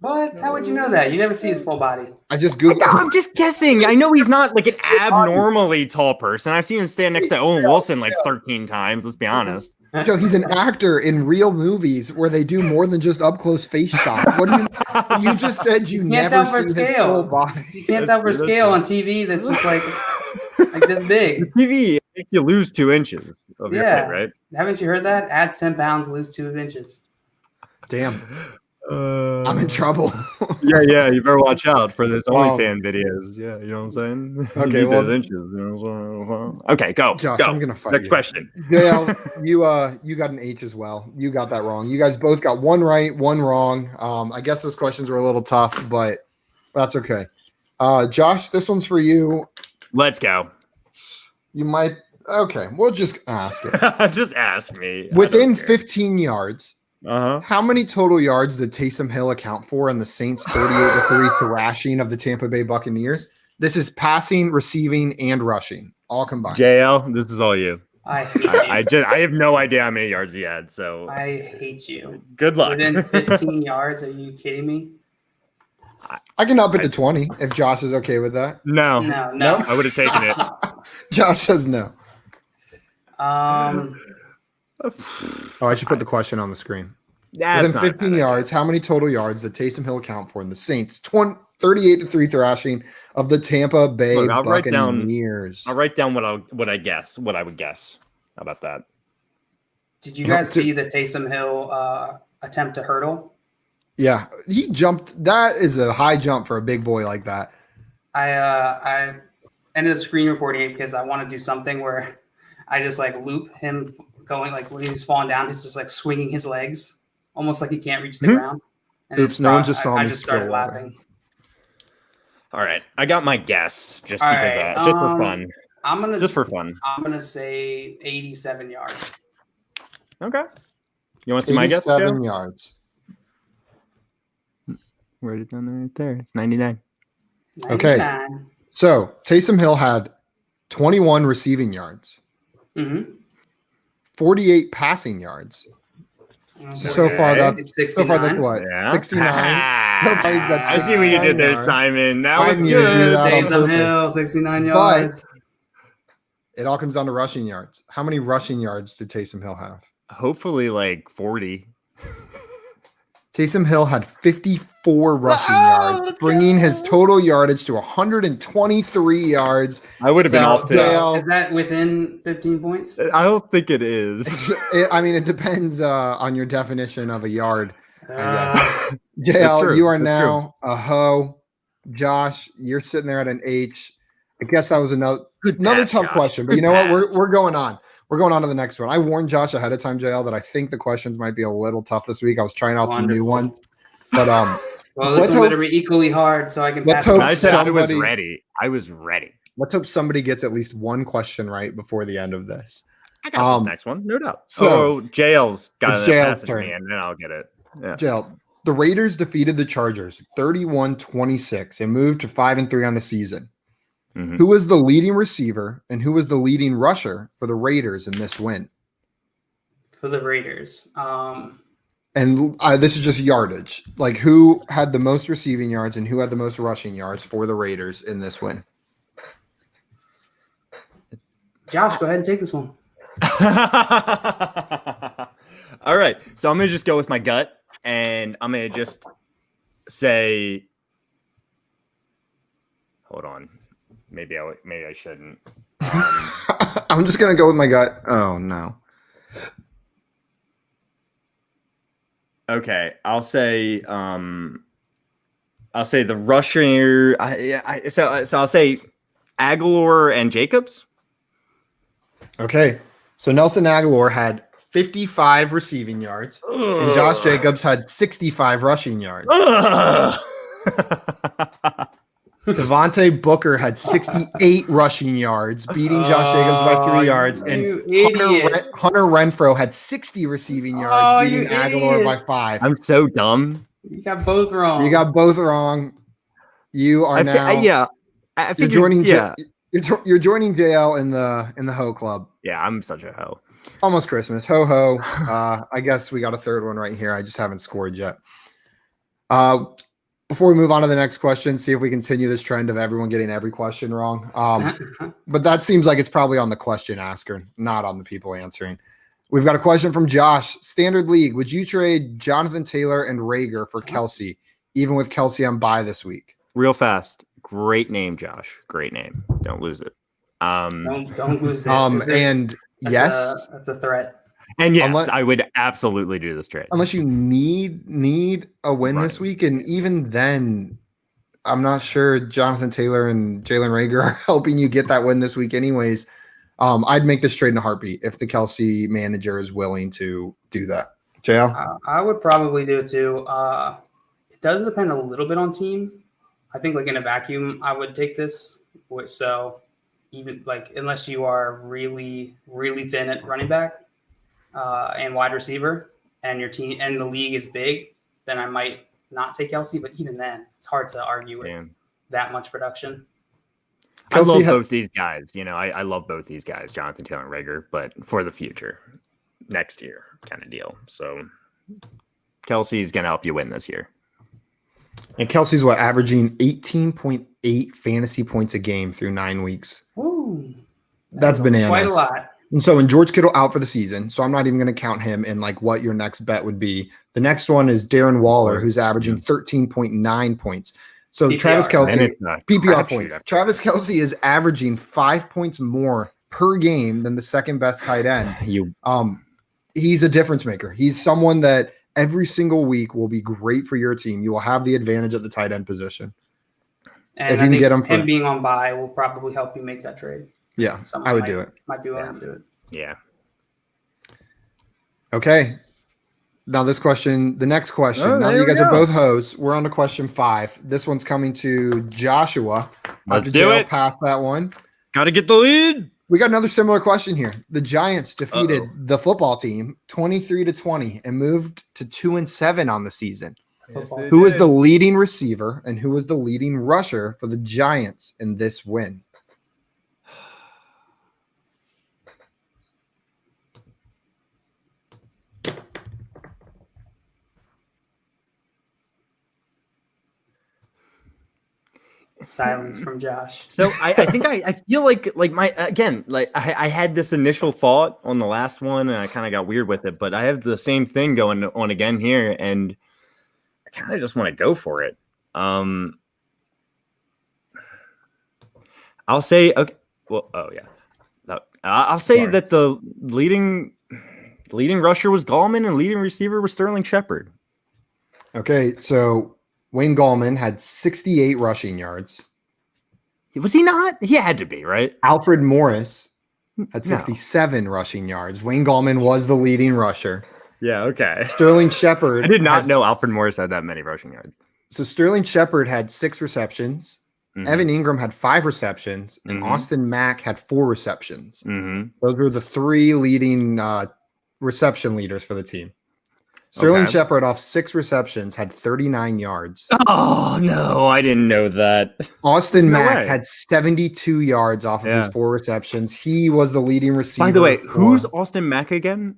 What? How would you know that? You never see his full body. I just No, googled. I'm just guessing. I know he's not like an abnormally tall person. I've seen him stand next to Owen Wilson like 13 times. Let's be honest. Joe, he's an actor in real movies where they do more than just up close face shots. What do you just said? You can't never tell for see his scale. full body. You can't tell for scale on TV. That's just like this big. TV makes you lose 2 inches of your Yeah. height, right? Haven't you heard that? Adds 10 pounds, lose 2 inches. Damn, I'm in trouble. Yeah. You better watch out for those Wow. OnlyFans videos. Yeah, you know what I'm saying? Okay, You need well- those inches. You know what I'm saying? Okay, go. Josh, go. I'm gonna fight Next you. question. Dale, you got an H as well. You got that wrong. You guys both got one right, one wrong. I guess those questions were a little tough, but that's okay. Josh, this one's for you. Let's go. You might. Okay, we'll just ask it. Just ask me. Within 15 yards, Uh-huh. how many total yards did Taysom Hill account for in the Saints' 38-3 thrashing of the Tampa Bay Buccaneers? This is passing, receiving, and rushing, all combined. JL, this is all you. I hate you. I have no idea how many yards he had, so I hate you. good luck. Within 15 yards? Are you kidding me? I can up it to 20 if Josh is okay with that. No, No. I would have taken it. Josh says no. Um, Oh, I should put the question on the screen. That's Within not a 15 bad yards, how many total yards did Taysom Hill account for in the Saints' 38-3 thrashing of the Tampa Bay Look, I'll write down- Buccaneers? I'll write down what I would guess. How about that? did you guys see the Taysom Hill attempt to hurdle? Yeah, he jumped. That is a high jump for a big boy like that. I ended up screen recording it because I want to do something where I just like loop him going like when he's falling down, he's just like swinging his legs, almost like he can't reach the Mhm. ground. And Oops, it's no one pro- just saw I me just started scroll. laughing. All right, I got my guess just All because, right, just for fun. I'm Just for fun. gonna say 87 yards. Okay. You want to see my guess, 87 Joe? yards. Write it down there right there. It's 99. Okay. 99. So Taysom Hill had 21 receiving yards, Mm-hmm. 48 passing yards. So far, that's 69. what? Yeah. 69. Nobody's got I see what you did 69 there, yards. Simon. That I was muted you, good. that on Taysom purpose. Hill, 69 But yards. it all comes down to rushing yards. How many rushing yards did Taysom Hill have? Hopefully, like 40. Taysom Hill had 54 rushing Oh, yards, let's bringing go. his total yardage to 123 yards. I would have been off to. Dale- Is that within 15 points? I don't think it is. I mean, it depends on your definition of a yard. Uh, JL, true. you are That's now a ho. Josh, you're sitting there at an H. I guess that was another pass, tough Josh. question, but Good you know what? pass. We're going on. We're going on to the next one. I warned Josh ahead of time, JL, that I think the questions might be a little tough this week. I was trying out some new Wonderful. ones, but well, this let's one hope- better be equally hard so I can let's pass it. hope I said I was somebody- ready. I was ready. let's hope somebody gets at least one question right before the end of this. I got Um, this next one, no doubt. so- JL's got It's to JL's pass it to turn. me, and then I'll get it. Yeah. JL, the Raiders defeated the Chargers 31-26 and moved to 5-3 on the season. Mhm. Who was the leading receiver and who was the leading rusher for the Raiders in this win? For the Raiders. And this is just yardage. Like, who had the most receiving yards and who had the most rushing yards for the Raiders in this win? Josh, go ahead and take this one. All right. So I'm going to just go with my gut, and I'm going to just say, hold on. Maybe I shouldn't. I'm just going to go with my gut. Oh, no. Okay, I'll say the rusher. So I'll say Aguilar and Jacobs. Okay. So Nelson Aguilar had 55 receiving yards and Josh Jacobs had 65 rushing yards. Devontae Booker had 68 rushing yards, beating Josh Jacobs by 3 yards. And You idiot. Hunter Renfro had 60 receiving yards, Oh, you beating Aguilar idiot. by 5. I'm so dumb. You got both wrong. You got both wrong. You are now. Yeah. I You're figured, joining. Yeah. You're joining JL in the Ho Club. Yeah. I'm such a hoe. Almost Christmas. Ho ho. I guess we got a third one right here. I just haven't scored yet. Before we move on to the next question, see if we continue this trend of everyone getting every question wrong. But that seems like it's probably on the question asker, not on the people answering. We've got a question from Josh. Standard League, would you trade Jonathan Taylor and Rager for Kelsey, even with Kelsey on bye this week? Real fast. Great name, Josh. Great name. Don't lose it. Don't lose it. And yes, that's a threat. And yes, Unless- I would absolutely do this trade. unless you need a win this Right. week, and even then, I'm not sure Jonathan Taylor and Jalen Rager are helping you get that win this week anyways. I'd make this trade in a heartbeat if the Kelsey manager is willing to do that. JL? I would probably do it too. It does depend a little bit on team. I think like in a vacuum, I would take this. So even like unless you are really, really thin at running back and wide receiver and your team and the league is big, then I might not take Kelsey. But even then, it's hard to argue with Damn. that much production. I love Kelsey had- both these guys. You know, I love both these guys, Jonathan Taylor and Rager, but for the future, next year kind of deal. So Kelsey's going to help you win this year. And Kelsey's averaging 18.8 fantasy points a game through 9 weeks. Ooh, That's bananas. quite a lot. And so, and George Kittle out for the season, so I'm not even going to count him in like what your next bet would be. The next one is Darren Waller, who's averaging 13.9 points. So PPR. Travis And Kelsey, it's a PPR crapshoot points. after- Travis Kelsey is averaging 5 points more per game than the second best tight end. You He's a difference maker. He's someone that every single week will be great for your team. You will have the advantage at the tight end position. And If I you can think get him him for- being on bye will probably help you make that trade. Yeah, Someone I would might- do it. Might be willing to do it. Yeah. Okay. Now this question, the next question. Oh, now that there you we guys are go. both hosts, we're on to question 5. This one's coming to Joshua. Let's After do Jail it. passed that one. Got to get the lead. We got another similar question here. The Giants defeated Uh-oh. the football team 23-20 and moved to 2-7 on the season. Football. they Who was did. the leading receiver and who was the leading rusher for the Giants in this win? Silence from Josh. So I think I feel like my again like I had this initial thought on the last one and I kind of got weird with it, but I have the same thing going on again here and I kind of just want to go for it. I'll say okay. Well, oh yeah, I'll say Sorry. that the leading rusher was Gallman and leading receiver was Sterling Shepard. Okay, so Wayne Gallman had 68 rushing yards. Was he not? He had to be, right? Alfred Morris had No. 67 rushing yards. Wayne Gallman was the leading rusher. Yeah, okay. Sterling Shepard. I did not had- know Alfred Morris had that many rushing yards. So Sterling Shepard had 6 receptions. Mhm. Evan Ingram had 5 receptions, and Mhm. Austin Mack had 4 receptions. Mhm. Those were the 3 leading reception leaders for the team. Sterling Okay. Shepard, off 6 receptions, had 39 yards. Oh no, I didn't know that. Austin No Mack way. had 72 yards off of his Yeah. 4 receptions. He was the leading receiver. By the way, for- who's Austin Mack again?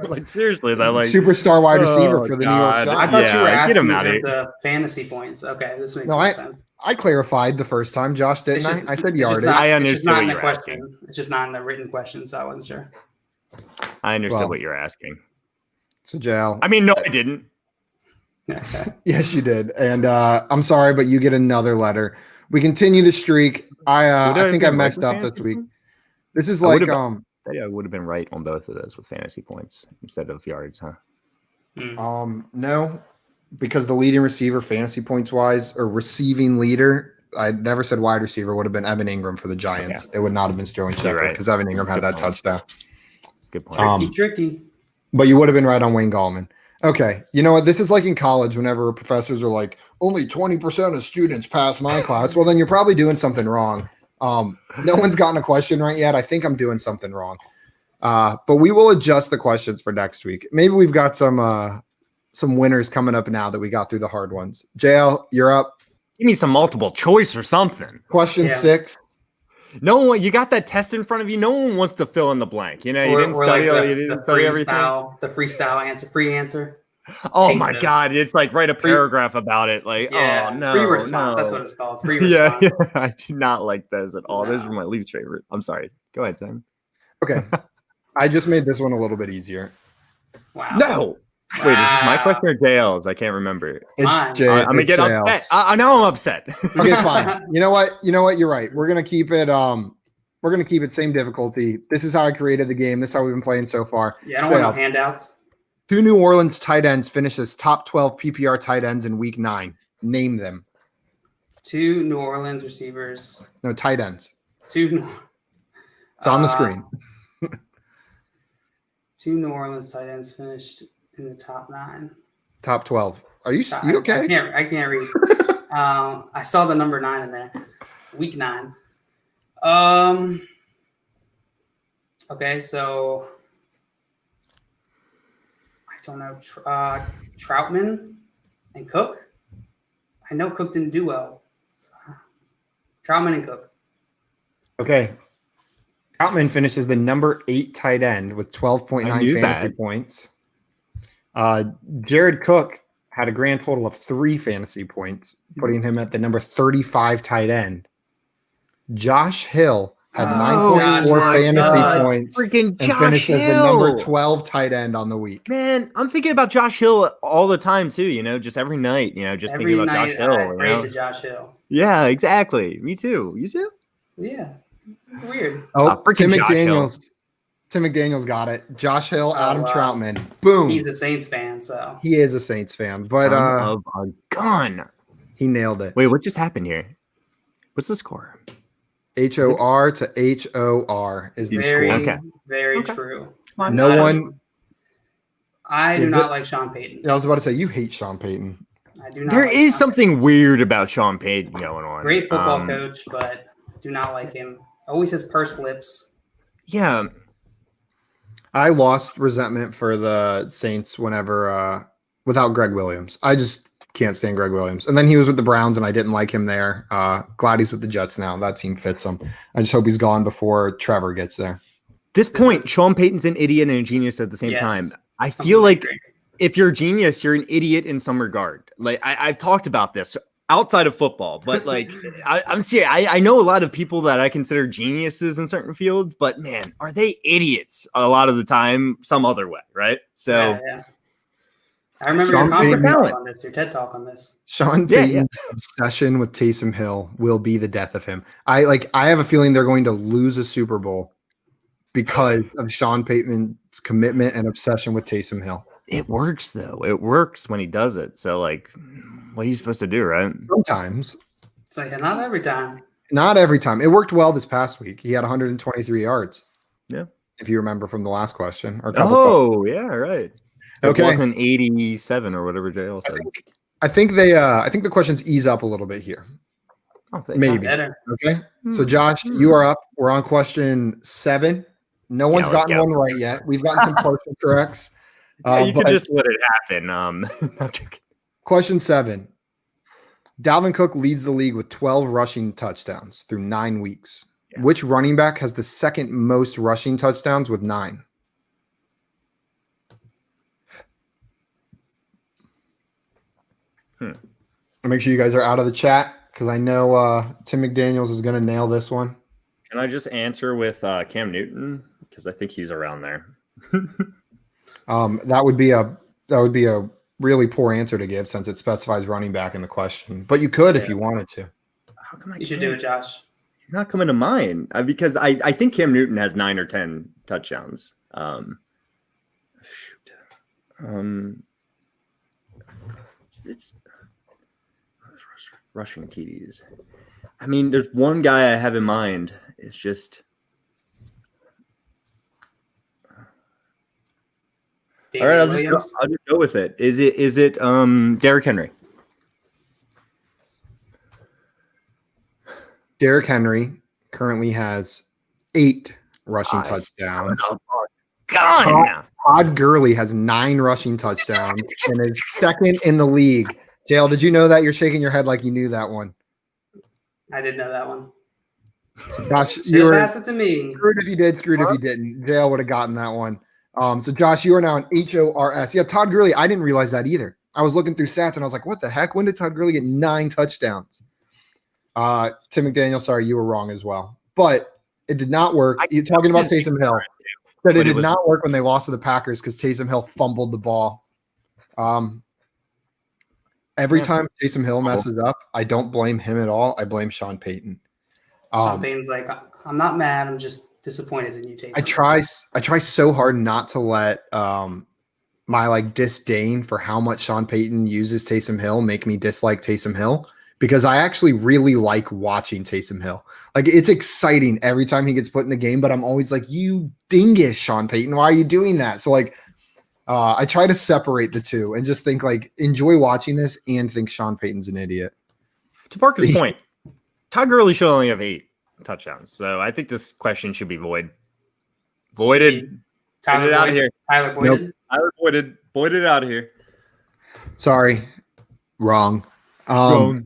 Like seriously, though, like superstar wide receiver Oh, for the God. New York I Giants? thought you were Yeah, get asking him in out of terms of fantasy points. Okay, this makes No, more I- sense. I clarified the first time, Josh, didn't It's just- I? I said It's just yardage. not, I it's just understood not what in the you were question. It's just not in the written question, so I wasn't sure. I understood Well, what you're asking. So, Jal, I mean, no, I didn't. yes, you did. And I'm sorry, but you get another letter. We continue the streak. I think I messed up this week. This is I like would've- I would have been right on both of those with fantasy points instead of yards, huh? no, because the leading receiver fantasy points wise or receiving leader, I never said wide receiver, would have been Evan Ingram for the Giants. It would not have been Sterling You're Shepard right. because Evan Ingram had Good that point. touchdown. Good point. Tricky, tricky. But you would have been right on Wayne Gallman. Okay. You know what? This is like in college whenever professors are like, only 20% of students pass my class. Well, then you're probably doing something wrong. No one's gotten a question right yet. I think I'm doing something wrong. But we will adjust the questions for next week. Maybe we've got some winners coming up now that we got through the hard ones. JL, you're up. Give me some multiple choice or something. Question Yeah. 6. No one, you got that test in front of you. No one wants to fill in the blank. You know, you didn't study. You didn't study everything. The freestyle answer, free answer. Oh hate my those. God! It's like write a paragraph about it. Like, Yeah, oh no, free response. no. That's what it's called. Free Yeah, response. yeah, I do not like those at all. Those No. are my least favorite. I'm sorry. Go ahead, Sam. Okay. I just made this one a little bit easier. Wow. No. Wait, is this my Wow. question or JL's? I can't remember. It's mine. Jay. I'm gonna it's get JL's. upset. I know I'm upset. Okay, fine. You know what? You're right. We're gonna keep it. We're gonna keep it same difficulty. This is how I created the game. This is how we've been playing so far. Yeah, I don't want no Yeah. handouts. 2 New Orleans tight ends finished as top 12 PPR tight ends in Week 9. Name them. 2 New Orleans receivers. No, tight ends. 2. It's on the screen. 2 New Orleans tight ends finished in the top 9. Top 12. Are you I okay? can't read. I saw the number 9 in there. Week 9. Okay, so I don't know. Troutman and Cook. I know Cook didn't do well. So, Troutman and Cook. Okay. Troutman finishes the number 8 tight end with 12.9 I knew fantasy that. points. Jared Cook had a grand total of 3 fantasy points, putting him at the number 35 tight end. Josh Hill had Oh, 9.4 my fantasy God. points Freaking and Josh finishes the Hill. number 12 tight end on the week. Man, I'm thinking about Josh Hill all the time too. You know, just every night. You know, just Every thinking about night Josh Hill. I you pray know? to Josh Hill. Yeah, exactly. Me too. You too. Yeah, it's weird. Oh, freaking Tim Josh McDaniels. Tim McDaniels got it. Josh Hill, Adam wow. Troutman. Boom. He's a Saints fan, so He is a Saints fan, but Son of a gun. He nailed it. Wait, what just happened here? What's the score? HOR to HOR is the Very, score. Okay. very Okay. true. Fine. No I don't- one. I Yeah, do not but- like Sean Payton. I was about to say you hate Sean Payton. I do not. There like is Sean something weird about Sean Payton going on. Payton. Great football coach, but do not like him. Always has pursed lips. Yeah. I lost resentment for the Saints whenever without Greg Williams. I just can't stand Greg Williams. And then he was with the Browns and I didn't like him there. Glad he's with the Jets now. That team fits him. I just hope he's gone before Trevor gets there. This point, is- Sean Payton's an idiot and a genius at the same Yes. time. I Completely feel like agree. if you're a genius, you're an idiot in some regard. Like I've talked about this outside of football, but like I'm serious. I know a lot of people that I consider geniuses in certain fields, but man, are they idiots a lot of the time some other way, right? So Yeah. I remember Sean your conference Payton- talk on this, your TED talk on this. Sean Yeah, Payton's obsession with Taysom Hill will be the death of him. I have a feeling they're going to lose a Super Bowl because of Sean Payton's commitment and obsession with Taysom Hill. it works though. It works when he does it. So like, what are you supposed to do, right? Sometimes, It's like not every time. not every time. It worked well this past week. He had 123 yards. Yeah. If you remember from the last question or a couple questions. Oh yeah, right. Okay. It wasn't 87 or whatever JL said. I think the questions ease up a little bit here. Oh, thank Maybe. Better. Okay. So Hmm. Josh, you are up. We're on question 7. No one's let's gotten go. one right yet. We've gotten some partial corrects. Yeah, you but could just let it happen. Not joking. question 7. Dalvin Cook leads the league with 12 rushing touchdowns through 9 weeks. Yes. Which running back has the second most rushing touchdowns with 9? Make sure you guys are out of the chat because I know Tim McDaniels is going to nail this one. Can I just answer with Cam Newton because I think he's around there. That would be a really poor answer to give since it specifies running back in the question. But you could if you wanted to. How come I You should do it, can't? Josh. He's not coming to mind because I think Cam Newton has 9 or 10 touchdowns. Shoot. It's rushing TDs. I mean, there's one guy I have in mind. It's just David all right. Williams. I'll just go with it. Is it Derrick Henry? Derrick Henry currently has 8 rushing Ah, touchdowns. Gun. Todd Gurley has 9 rushing touchdowns and is second in the league. JL, did you know that? You're shaking your head like you knew that one. I did know that one. Josh, Should you have were passed it to me. screwed if you did, screwed if you didn't. JL would have gotten that one. So Josh, you are now an HORS. Yeah, Todd Gurley, I didn't realize that either. I was looking through stats and I was like, what the heck? When did Todd Gurley get 9 touchdowns? Tim McDaniel, sorry, you were wrong as well. But it did not work. You're talking about Taysom Hill. But it did not work when they lost to the Packers because Taysom Hill fumbled the ball. Every time Taysom Hill messes up, I don't blame him at all. I blame Sean Payton. Sean Payton's like, I'm not mad. I'm just disappointed in you, Taysom. I try so hard not to let my disdain for how much Sean Payton uses Taysom Hill make me dislike Taysom Hill because I actually really like watching Taysom Hill. Like it's exciting every time he gets put in the game, but I'm always like, you dingus, Sean Payton, why are you doing that? So I try to separate the two and just think enjoy watching this and think Sean Payton's an idiot. To Parker's point, Todd Gurley should only have 8 touchdowns. So I think this question should be voided. Voided. Tyler Get it out of Boyd. here. Tyler Boyd. Tyler voided. Voided out of here. Sorry. Wrong. Wow.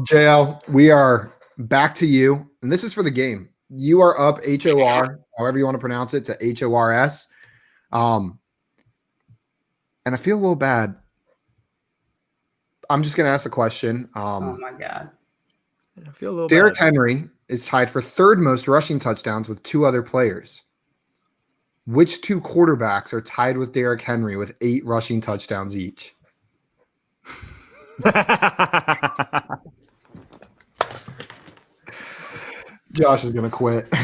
JL, we are back to you. And this is for the game. You are up HOR, however you want to pronounce it, to HORS. And I feel a little bad. I'm just going to ask the question. Oh my God. I feel a little Derrick bad. Henry is tied for 3rd most rushing touchdowns with 2 other players. Which 2 quarterbacks are tied with Derrick Henry with 8 rushing touchdowns each? Josh is going to quit. God,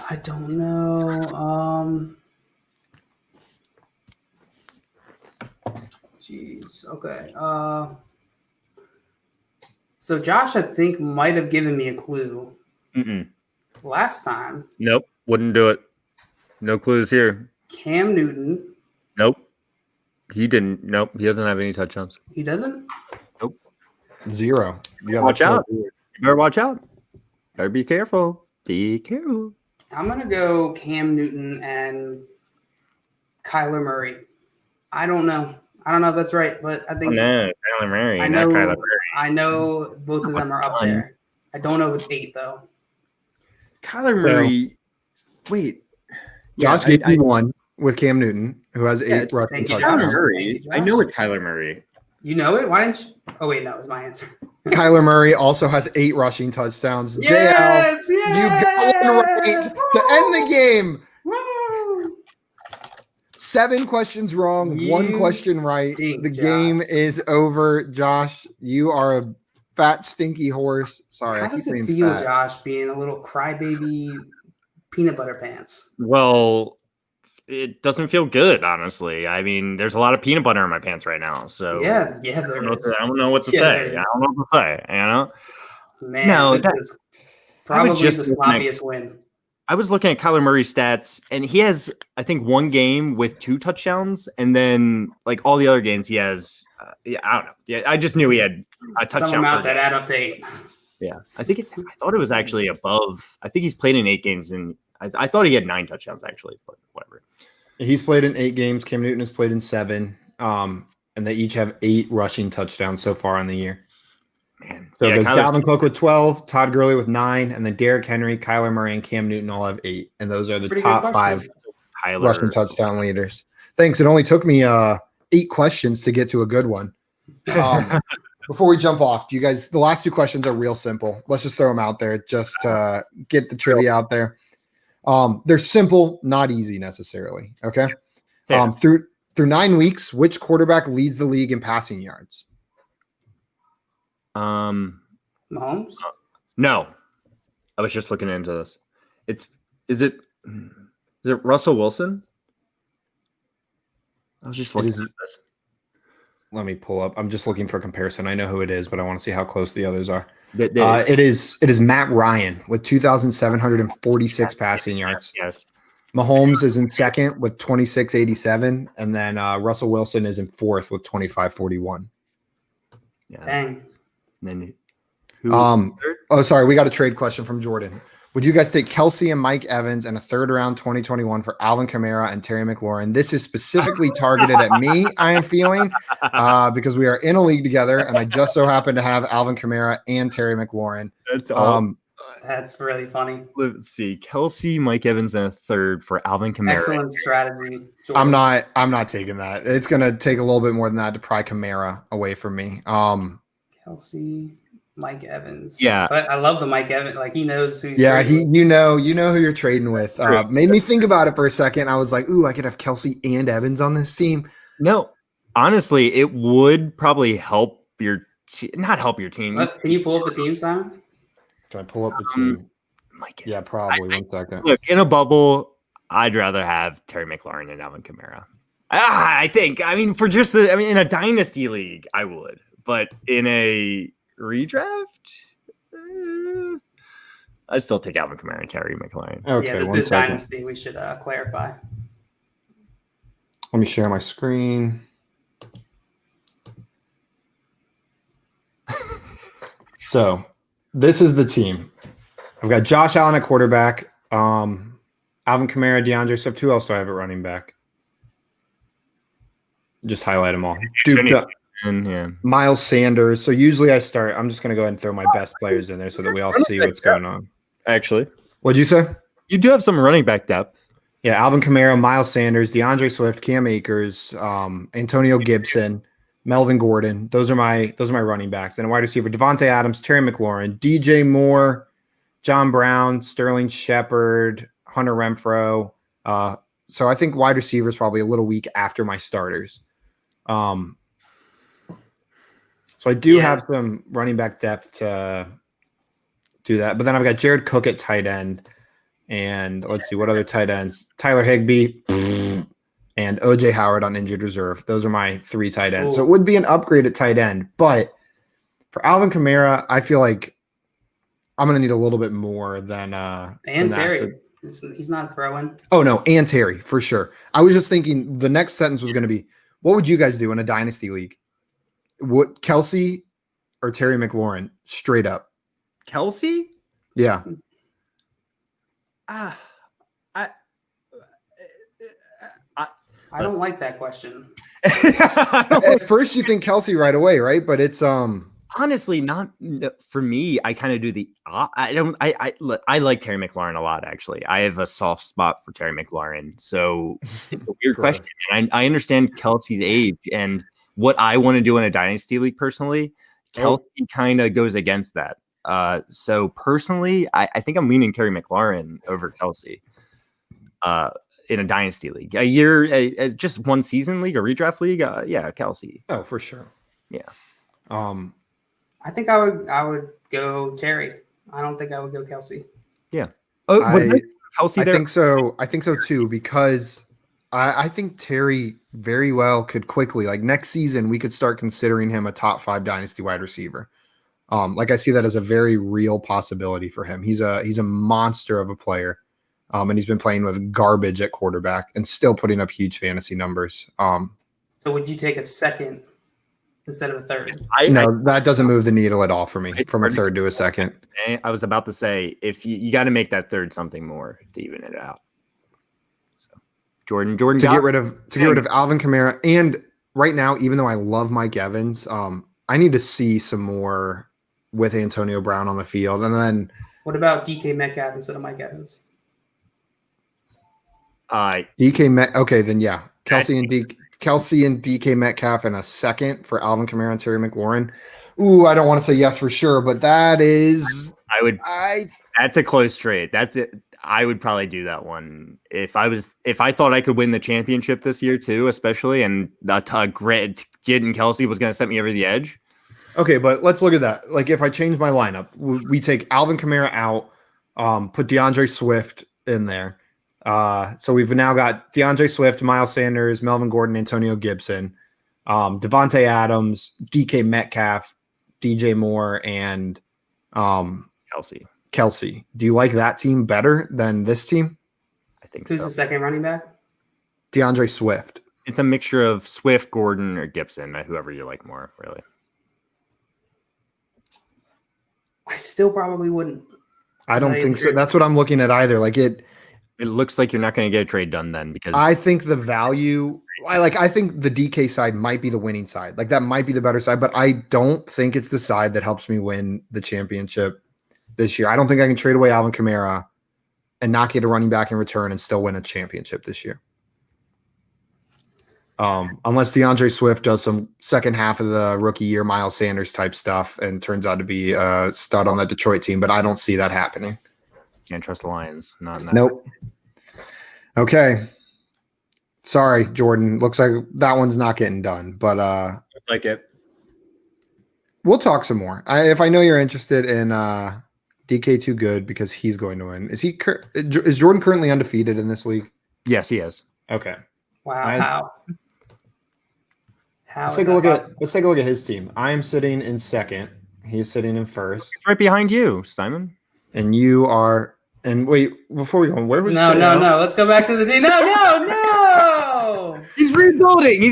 I don't know. jeez. Okay. So Josh, I think, might have given me a clue Mm-mm. last time. Nope. Wouldn't do it. No clues here. Cam Newton. Nope. He didn't. Nope. He doesn't have any touchdowns. He doesn't. Zero. Yeah, Watch that's no out. weird. You better watch out. Better be careful. Be careful. I'm gonna go Cam Newton and Kyler Murray. I don't know. I don't know if that's right, but I think No, Kyler Murray. I Not know. Kyler Murray. I know both of them are up there. I don't know if it's 8 though. Kyler Murray. Wait. Josh gave me one with Cam Newton, who has 8 rushing thank you, touchdowns. Josh. Kyler Murray. Thank you, I know Josh. it's Kyler Murray. You know it? Why didn't you? Oh wait, no, it was my answer. Kyler Murray also has 8 rushing touchdowns. Yes, JL, you got one right to end the game. Woo! 7 questions wrong, 1 You question right. stink, The Josh. game is over. Josh, you are a fat, stinky horse. Sorry, How I keep does it saying feel, fat. Josh, being a little crybaby peanut butter pants? Well, it doesn't feel good, honestly. I mean, there's a lot of peanut butter in my pants right now. So Yeah, I don't there know is. I don't know what to Yeah, say. there is. I don't know what to say. You know. Man, No, this that- is I would probably just the look at- sloppiest win. I was looking at Kyler Murray's stats, and he has, I think, 1 game with 2 touchdowns, and then like all the other games, he has. I don't know. Yeah, I just knew he had a touchdown. Some amount per that game. add up to 8. Yeah, I think it's. I thought it was actually above. I think he's played in 8 games, and I thought he had 9 touchdowns actually, but whatever. He's played in 8 games. Cam Newton has played in 7. And they each have 8 rushing touchdowns so far in the year. Man, So yeah, it goes Kyler's- Dalvin Cook with 12, Todd Gurley with 9, and then Derrick Henry, Kyler Murray, and Cam Newton all have 8. And those are the Pretty good top question. 5 Kyler, rushing touchdown leaders. Thanks. It only took me 8 questions to get to a good one. Before we jump off, do you guys, the last 2 questions are real simple. Let's just throw them out there. Just get the trivia out there. They're simple, not easy necessarily. Okay. Yeah. Through 9 weeks, which quarterback leads the league in passing yards? Mahomes? No, I was just looking into this. Is it Russell Wilson? I was just It looking is- at this. Let me pull up. I'm just looking for comparison. I know who it is, but I want to see how close the others are. They- It is Matt Ryan with 2,746 passing yards. Yes. Mahomes is in second with 2,687, and then Russell Wilson is in fourth with 2,541. Yeah. Dang. Then who? Oh, sorry, we got a trade question from Jordan. Would you guys take Kelsey and Mike Evans and a 3rd round 2021 for Alvin Kamara and Terry McLaurin? This is specifically targeted at me, I am feeling, because we are in a league together, and I just so happen to have Alvin Kamara and Terry McLaurin. That's all. That's really funny. Let's see. Kelsey, Mike Evans, and a 3rd for Alvin Kamara. Excellent strategy. I'm Jordan. not taking that. It's gonna take a little bit more than that to pry Kamara away from me. Kelsey, Mike Evans. Yeah. But I love the Mike Evans. Like he knows who he's Yeah, trading you know who you're trading with. True. Made me think about it for a second. I was like, ooh, I could have Kelsey and Evans on this team. No, honestly, it would probably help not help your team. with. What? Can you pull up the team, Simon? Can I pull up the team? Mike, Yeah, probably. 1 second. look, in a bubble, I'd rather have Terry McLaurin and Alvin Kamara. I think. I mean, in a dynasty league, I would, but in a redraft, I still take Alvin Kamara and Terry McLaurin. Okay, Yeah, this 1 is second. Dynasty. We should clarify. Let me share my screen. So this is the team. I've got Josh Allen at quarterback, Alvin Kamara, DeAndre Swift. Who else do I have at running back? Just highlight them all. Duke, And yeah, Miles Sanders. So usually I start. I'm just going to go ahead and throw my best players in there so that we all see what's going on. actually, What'd you say? you do have some running back depth. Yeah, Alvin Kamara, Miles Sanders, DeAndre Swift, Cam Akers, Antonio Gibson, Melvin Gordon. Those are my running backs. And a wide receiver, Devontae Adams, Terry McLaurin, DJ Moore, John Brown, Sterling Shepard, Hunter Renfro. So I think wide receiver is probably a little weak after my starters. So I do have some running back depth to do that. But then I've got Jared Cook at tight end. And let's see, what other tight ends? Tyler Higbee. and OJ Howard on injured reserve. Those are my 3 tight ends. So Ooh. it would be an upgrade at tight end. But for Alvin Kamara, I feel like I'm going to need a little bit more than And than that Terry. to- He's not throwing. Oh no, and Terry for sure. I was just thinking the next sentence was going to be, what would you guys do in a dynasty league? What, Kelsey or Terry McLaurin? Straight up. Kelsey? Yeah. I I don't like that question. At first you think Kelsey right away, right? But it's honestly not for me. I kind of do the I don't look, I like Terry McLaurin a lot. Actually, I have a soft spot for Terry McLaurin. So it's a weird Gross. question. And I understand Kelsey's age and what I want to do in a dynasty league personally. Kelsey kind of goes against that. So personally, I think I'm leaning Terry McLaurin over Kelsey. In a dynasty league, a year, just one season league, a redraft league, yeah, Kelsey. Oh, for sure. Yeah. I think I would go Terry. I don't think I would go Kelsey. Oh, I Kelsey I there? think so. I think so too, because I think Terry very well could quickly, like next season, we could start considering him a top 5 dynasty wide receiver. Like I see that as a very real possibility for him. He's a monster of a player. And he's been playing with garbage at quarterback and still putting up huge fantasy numbers. So would you take a second instead of a third? No, that doesn't move the needle at all for me from a third to a second. I was about to say, if you got to make that third something more to even it out. So Jordan To got get rid of Alvin Kamara, and right now, even though I love Mike Evans, I need to see some more with Antonio Brown on the field, and then What about DK Metcalf instead of Mike Evans? DK Met. Okay, then yeah, Kelsey and DK Metcalf in a second for Alvin Kamara and Terry McLaurin. Ooh, I don't want to say yes for sure, but that is that's a close trade. That's it. I would probably do that one if I thought I could win the championship this year too, especially, and getting Kelsey was going to set me over the edge. Okay, but let's look at that. Like if I change my lineup, we take Alvin Kamara out, put DeAndre Swift in there. So we've now got DeAndre Swift, Miles Sanders, Melvin Gordon, Antonio Gibson, Devontae Adams, DK Metcalf, DJ Moore, and Kelsey. Do you like that team better than this team? I think Who's so. the second running back? DeAndre Swift. It's a mixture of Swift, Gordon, or Gibson, whoever you like more, really. I still probably wouldn't. I don't think so. That's what I'm looking at either. Like it looks like you're not going to get a trade done then, because I think the value, I think the DK side might be the winning side. Like that might be the better side, but I don't think it's the side that helps me win the championship this year. I don't think I can trade away Alvin Kamara and not get a running back in return and still win a championship this year. Unless DeAndre Swift does some second half of the rookie year Miles Sanders type stuff and turns out to be a stud on that Detroit team, but I don't see that happening. can't trust the Lions. Not in that. Nope. Okay. Sorry, Jordan. Looks like that one's not getting done, but Like it. we'll talk some more. If I know you're interested in DK Too Good because he's going to win. Is Jordan currently undefeated in this league? Yes, he is. Okay. Wow. How Let's is take a that look possible? let's take a look at his team. I am sitting in second. He's sitting in first. It's right behind you, Simon. And you are wait, before we go, where was No. Let's go back to the team. No. He's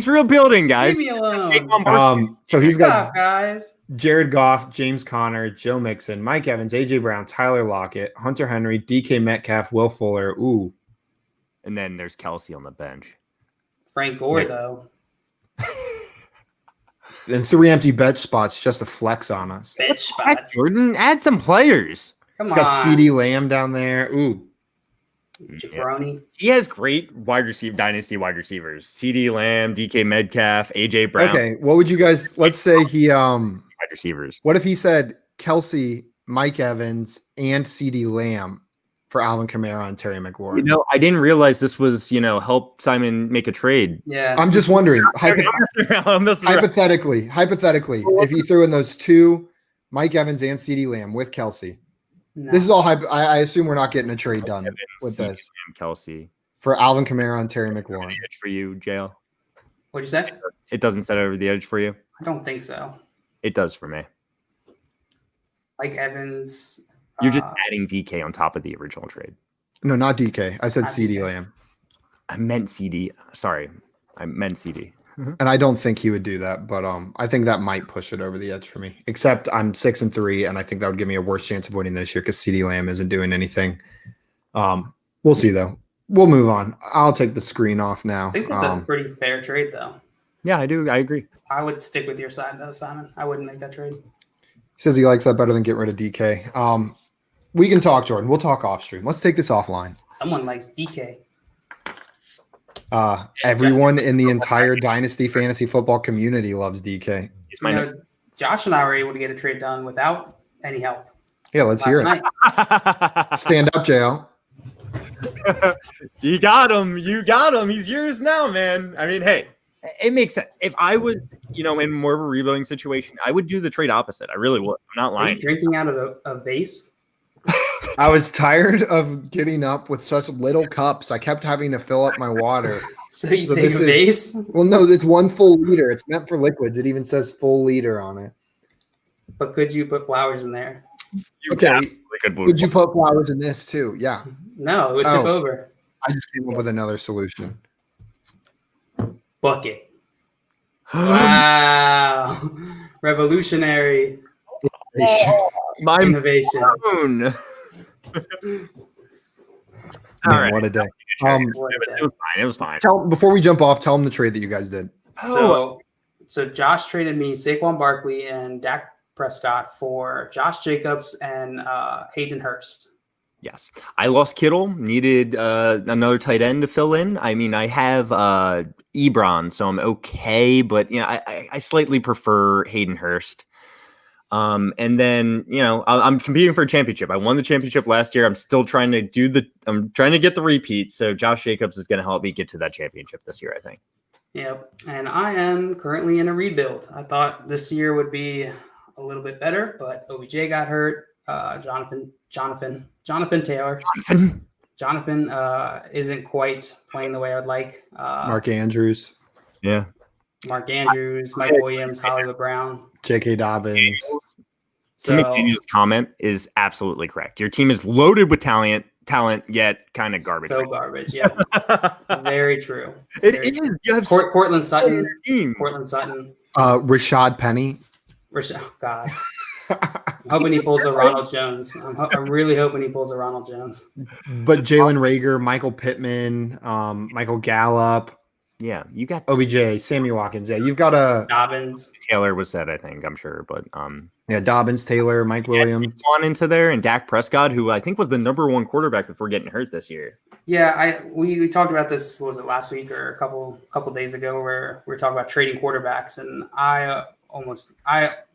rebuilding, guys. Leave me alone. So he's Stop, got guys. Jared Goff, James Conner, Joe Mixon, Mike Evans, AJ Brown, Tyler Lockett, Hunter Henry, DK Metcalf, Will Fuller. Ooh. And then there's Kelsey on the bench. Frank Gore, Yeah. though. And 3 empty bench spots just to flex on us. Bitch spots. Jordan, add some players. Come It's got on. CD Lamb down there. Ooh. Jabroni. He has great dynasty wide receivers. CD Lamb, DK Metcalf, AJ Brown. Okay. What would you guys let's say he Wide receivers. what if he said Kelsey, Mike Evans, and CD Lamb for Alvin Kamara and Terry McLaurin? I didn't realize this was, help Simon make a trade. Yeah. I'm just wondering, I'm messing around. hypothetically, if he threw in those two, Mike Evans and CD Lamb with Kelsey. No. This is all I assume we're not getting a trade done with CD this. Lamb, Kelsey. for Alvin Kamara and Terry Over McLaurin. the edge for you, JL. What'd you say? It doesn't set over the edge for you. I don't think so. It does for me. Like Evans. You're just adding DK on top of the original trade. No, not DK. I said Not CD DK. Lamb. I meant CD. Sorry, I meant CD. And I don't think he would do that, but I think that might push it over the edge for me. Except I'm 6-3, and I think that would give me a worse chance of winning this year because CD Lamb isn't doing anything. We'll see though. We'll move on. I'll take the screen off now. I think that's a pretty fair trade, though. Yeah, I do. I agree. I would stick with your side, though, Simon. I wouldn't make that trade. He says he likes that better than getting rid of DK. We can talk, Jordan. We'll talk off stream. Let's take this offline. Someone likes DK. Everyone in the entire Dynasty fantasy football community loves DK. He's You my know, Josh and I were able to get a trade done without any help Yeah, let's last hear it. night. Stand up, JL. You got him. You got him. He's yours now, man. I mean, hey, it makes sense. If I was, in more of a rebuilding situation, I would do the trade opposite. I really would. I'm not Are you lying. drinking out of a vase? I was tired of getting up with such little cups. I kept having to fill up my water. So you So take this a is- vase, Well, no, it's 1 full liter. It's meant for liquids. It even says full liter on it. but could you put flowers in there? You Okay. absolutely could move Would you put flowers in this too? Yeah. No, it took Oh. over. I just came up with another solution. Bucket. Wow. Revolutionary my innovation. moon. Man, All right. what a day. What a day. It was fine. It was fine. Before we jump off, tell them the trade that you guys did. So Josh traded me Saquon Barkley and Dak Prescott for Josh Jacobs and Hayden Hurst. Yes. I lost Kittle, needed another tight end to fill in. I mean, I have Ebron, so I'm okay, but I slightly prefer Hayden Hurst. And then, I'm competing for a championship. I won the championship last year. I'm still trying to I'm trying to get the repeat. So Josh Jacobs is going to help me get to that championship this year, I think. Yep. And I am currently in a rebuild. I thought this year would be a little bit better, but OBJ got hurt. Jonathan Taylor. Jonathan isn't quite playing the way I would like. Mark Andrews, Yeah. Mark Andrews, Mike Williams, Hollywood Brown. J.K. Dobbins. Tim So McDaniel's comment is absolutely correct. Your team is loaded with talent, yet kind of garbage. So garbage. Yeah. Very true. It Very is. true. You have Cortland Sutton. team. Cortland Sutton. Rashad Penny. Oh, God. Hoping he pulls a Ronald Jones. I'm really hoping he pulls a Ronald Jones. But Jalen Rager, Michael Pittman, Michael Gallup, Yeah, you got OBJ, Sammy Watkins. Yeah, you've got a Dobbins. Taylor was said, I think, I'm sure, but Dobbins, Taylor, Mike Williams. on into there, and Dak Prescott, who I think was the #1 quarterback before getting hurt this year. Yeah, we talked about this. What was it last week or a couple days ago, where we were talking about trading quarterbacks, and I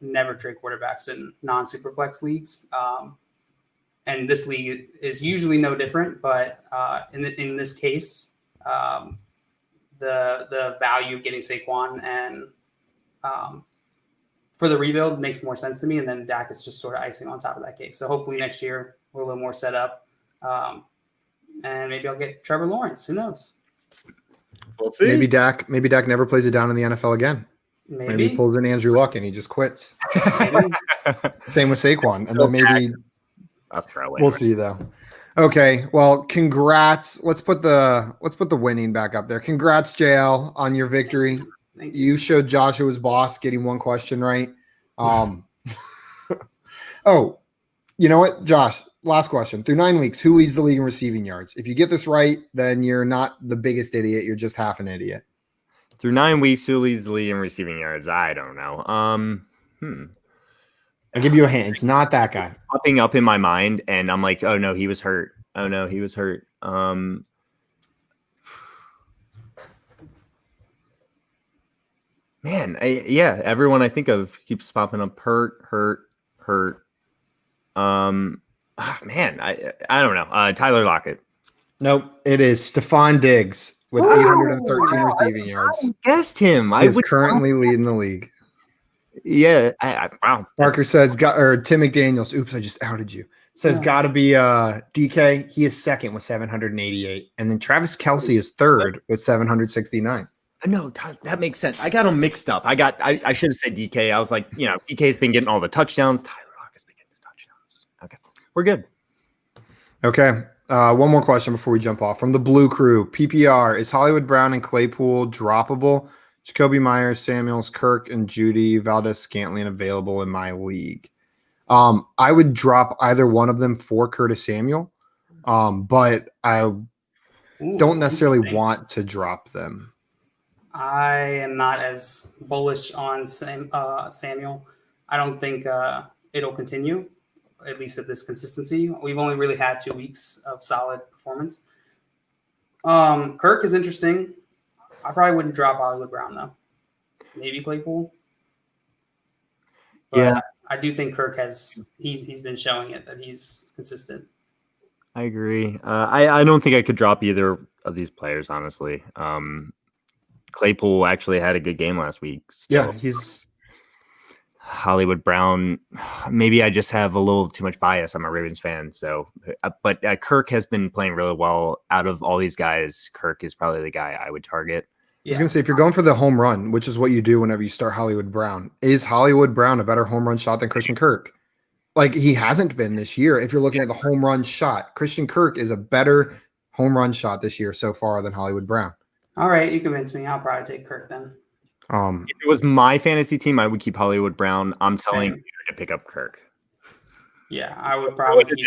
never trade quarterbacks in non-superflex leagues. And this league is usually no different, but in this case, the value of getting Saquon and for the rebuild makes more sense to me, and then Dak is just sort of icing on top of that cake. So hopefully next year we're a little more set up, and maybe I'll get Trevor Lawrence. Who knows? We'll see. Maybe Dak never plays it down in the NFL again. Maybe he pulls in Andrew Luck and he just quits. Maybe. Same with Saquon. And then maybe I'll throw it. we'll see though. Okay. Well, congrats. Let's put the winning back up there. Congrats, JL, on your victory. Thank you. You showed Joshua's boss getting one question right. Oh, you know what, Josh? Last question. Through 9 weeks, who leads the league in receiving yards? If you get this right, then you're not the biggest idiot. You're just half an idiot. Through 9 weeks, who leads the league in receiving yards? I don't know. I'll give you a hint. It's not that guy. Popping up in my mind, and I'm like, oh no, he was hurt. Oh no, he was hurt. Man, everyone I think of keeps popping up hurt. Man, I don't know. Tyler Lockett. Nope. It is Stephon Diggs with 813 receiving yards. Guessed him. He is currently leading the league. Yeah. Wow. Parker says, Tim McDaniels. Oops, I just outed you. Says Yeah. got to be DK. He is second with 788, and then Travis Kelsey is third with 769. No, that makes sense. I got them mixed up. I should have said DK. I was like, DK's been getting all the touchdowns. Tyler Lock has been getting the touchdowns. Okay, we're good. Okay. One more question before we jump off. From the Blue Crew, PPR, is Hollywood Brown and Claypool droppable? Jacoby Myers, Samuels, Kirk, and Judy, Valdez Scantling available in my league. I would drop either one of them for Curtis Samuel, but I Ooh, don't necessarily interesting. want to drop them. I am not as bullish on Samuel. I don't think it'll continue, at least at this consistency. We've only really had 2 weeks of solid performance. Kirk is interesting. I probably wouldn't drop Hollywood Brown, though. Maybe Claypool. But Yeah. I do think Kirk he's been showing it that he's consistent. I agree. I don't think I could drop either of these players, honestly. Claypool actually had a good game last week. Yeah, Still. he's Hollywood Brown. Maybe I just have a little too much bias. I'm a Ravens fan, but Kirk has been playing really well. Out of all these guys, Kirk is probably the guy I would target. I was going to say, if you're going for the home run, which is what you do whenever you start Hollywood Brown, is Hollywood Brown a better home run shot than Christian Kirk? Like, he hasn't been this year. If you're looking at the home run shot, Christian Kirk is a better home run shot this year so far than Hollywood Brown. All right, you convinced me. I'll probably take Kirk then. If it was my fantasy team, I would keep Hollywood Brown. I'm telling Same. you to pick up Kirk. Yeah, I would probably keep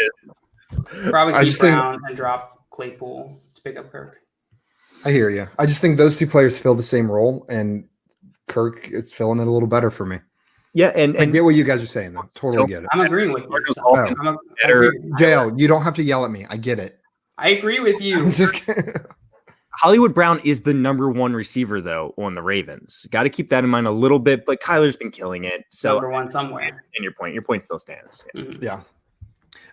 I just think- Brown and drop Claypool to pick up Kirk. I hear you. I just think those two players fill the same role, and Kirk is filling it a little better for me. Yeah, and I get what you guys are saying, though. Totally get it. I'm agreeing with you. Marcus So Alton I'm better- agree with you. JL, you don't have to yell at me. I get it. I agree with you. I'm just kidding. Hollywood Brown is the number one receiver, though, on the Ravens. Got to keep that in mind a little bit, but Kyler's been killing it. So, Number one somewhere. and your point still stands. Yeah. Mhm. Yeah.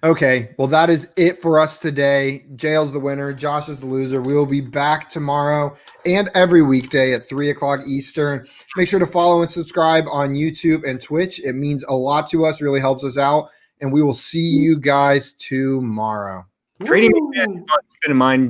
Okay. Well, that is it for us today. JL's the winner. Josh is the loser. We will be back tomorrow and every weekday at 3:00 Eastern. Make sure to follow and subscribe on YouTube and Twitch. It means a lot to us, really helps us out. And we will see you guys tomorrow. Trading Woo! keep in mind,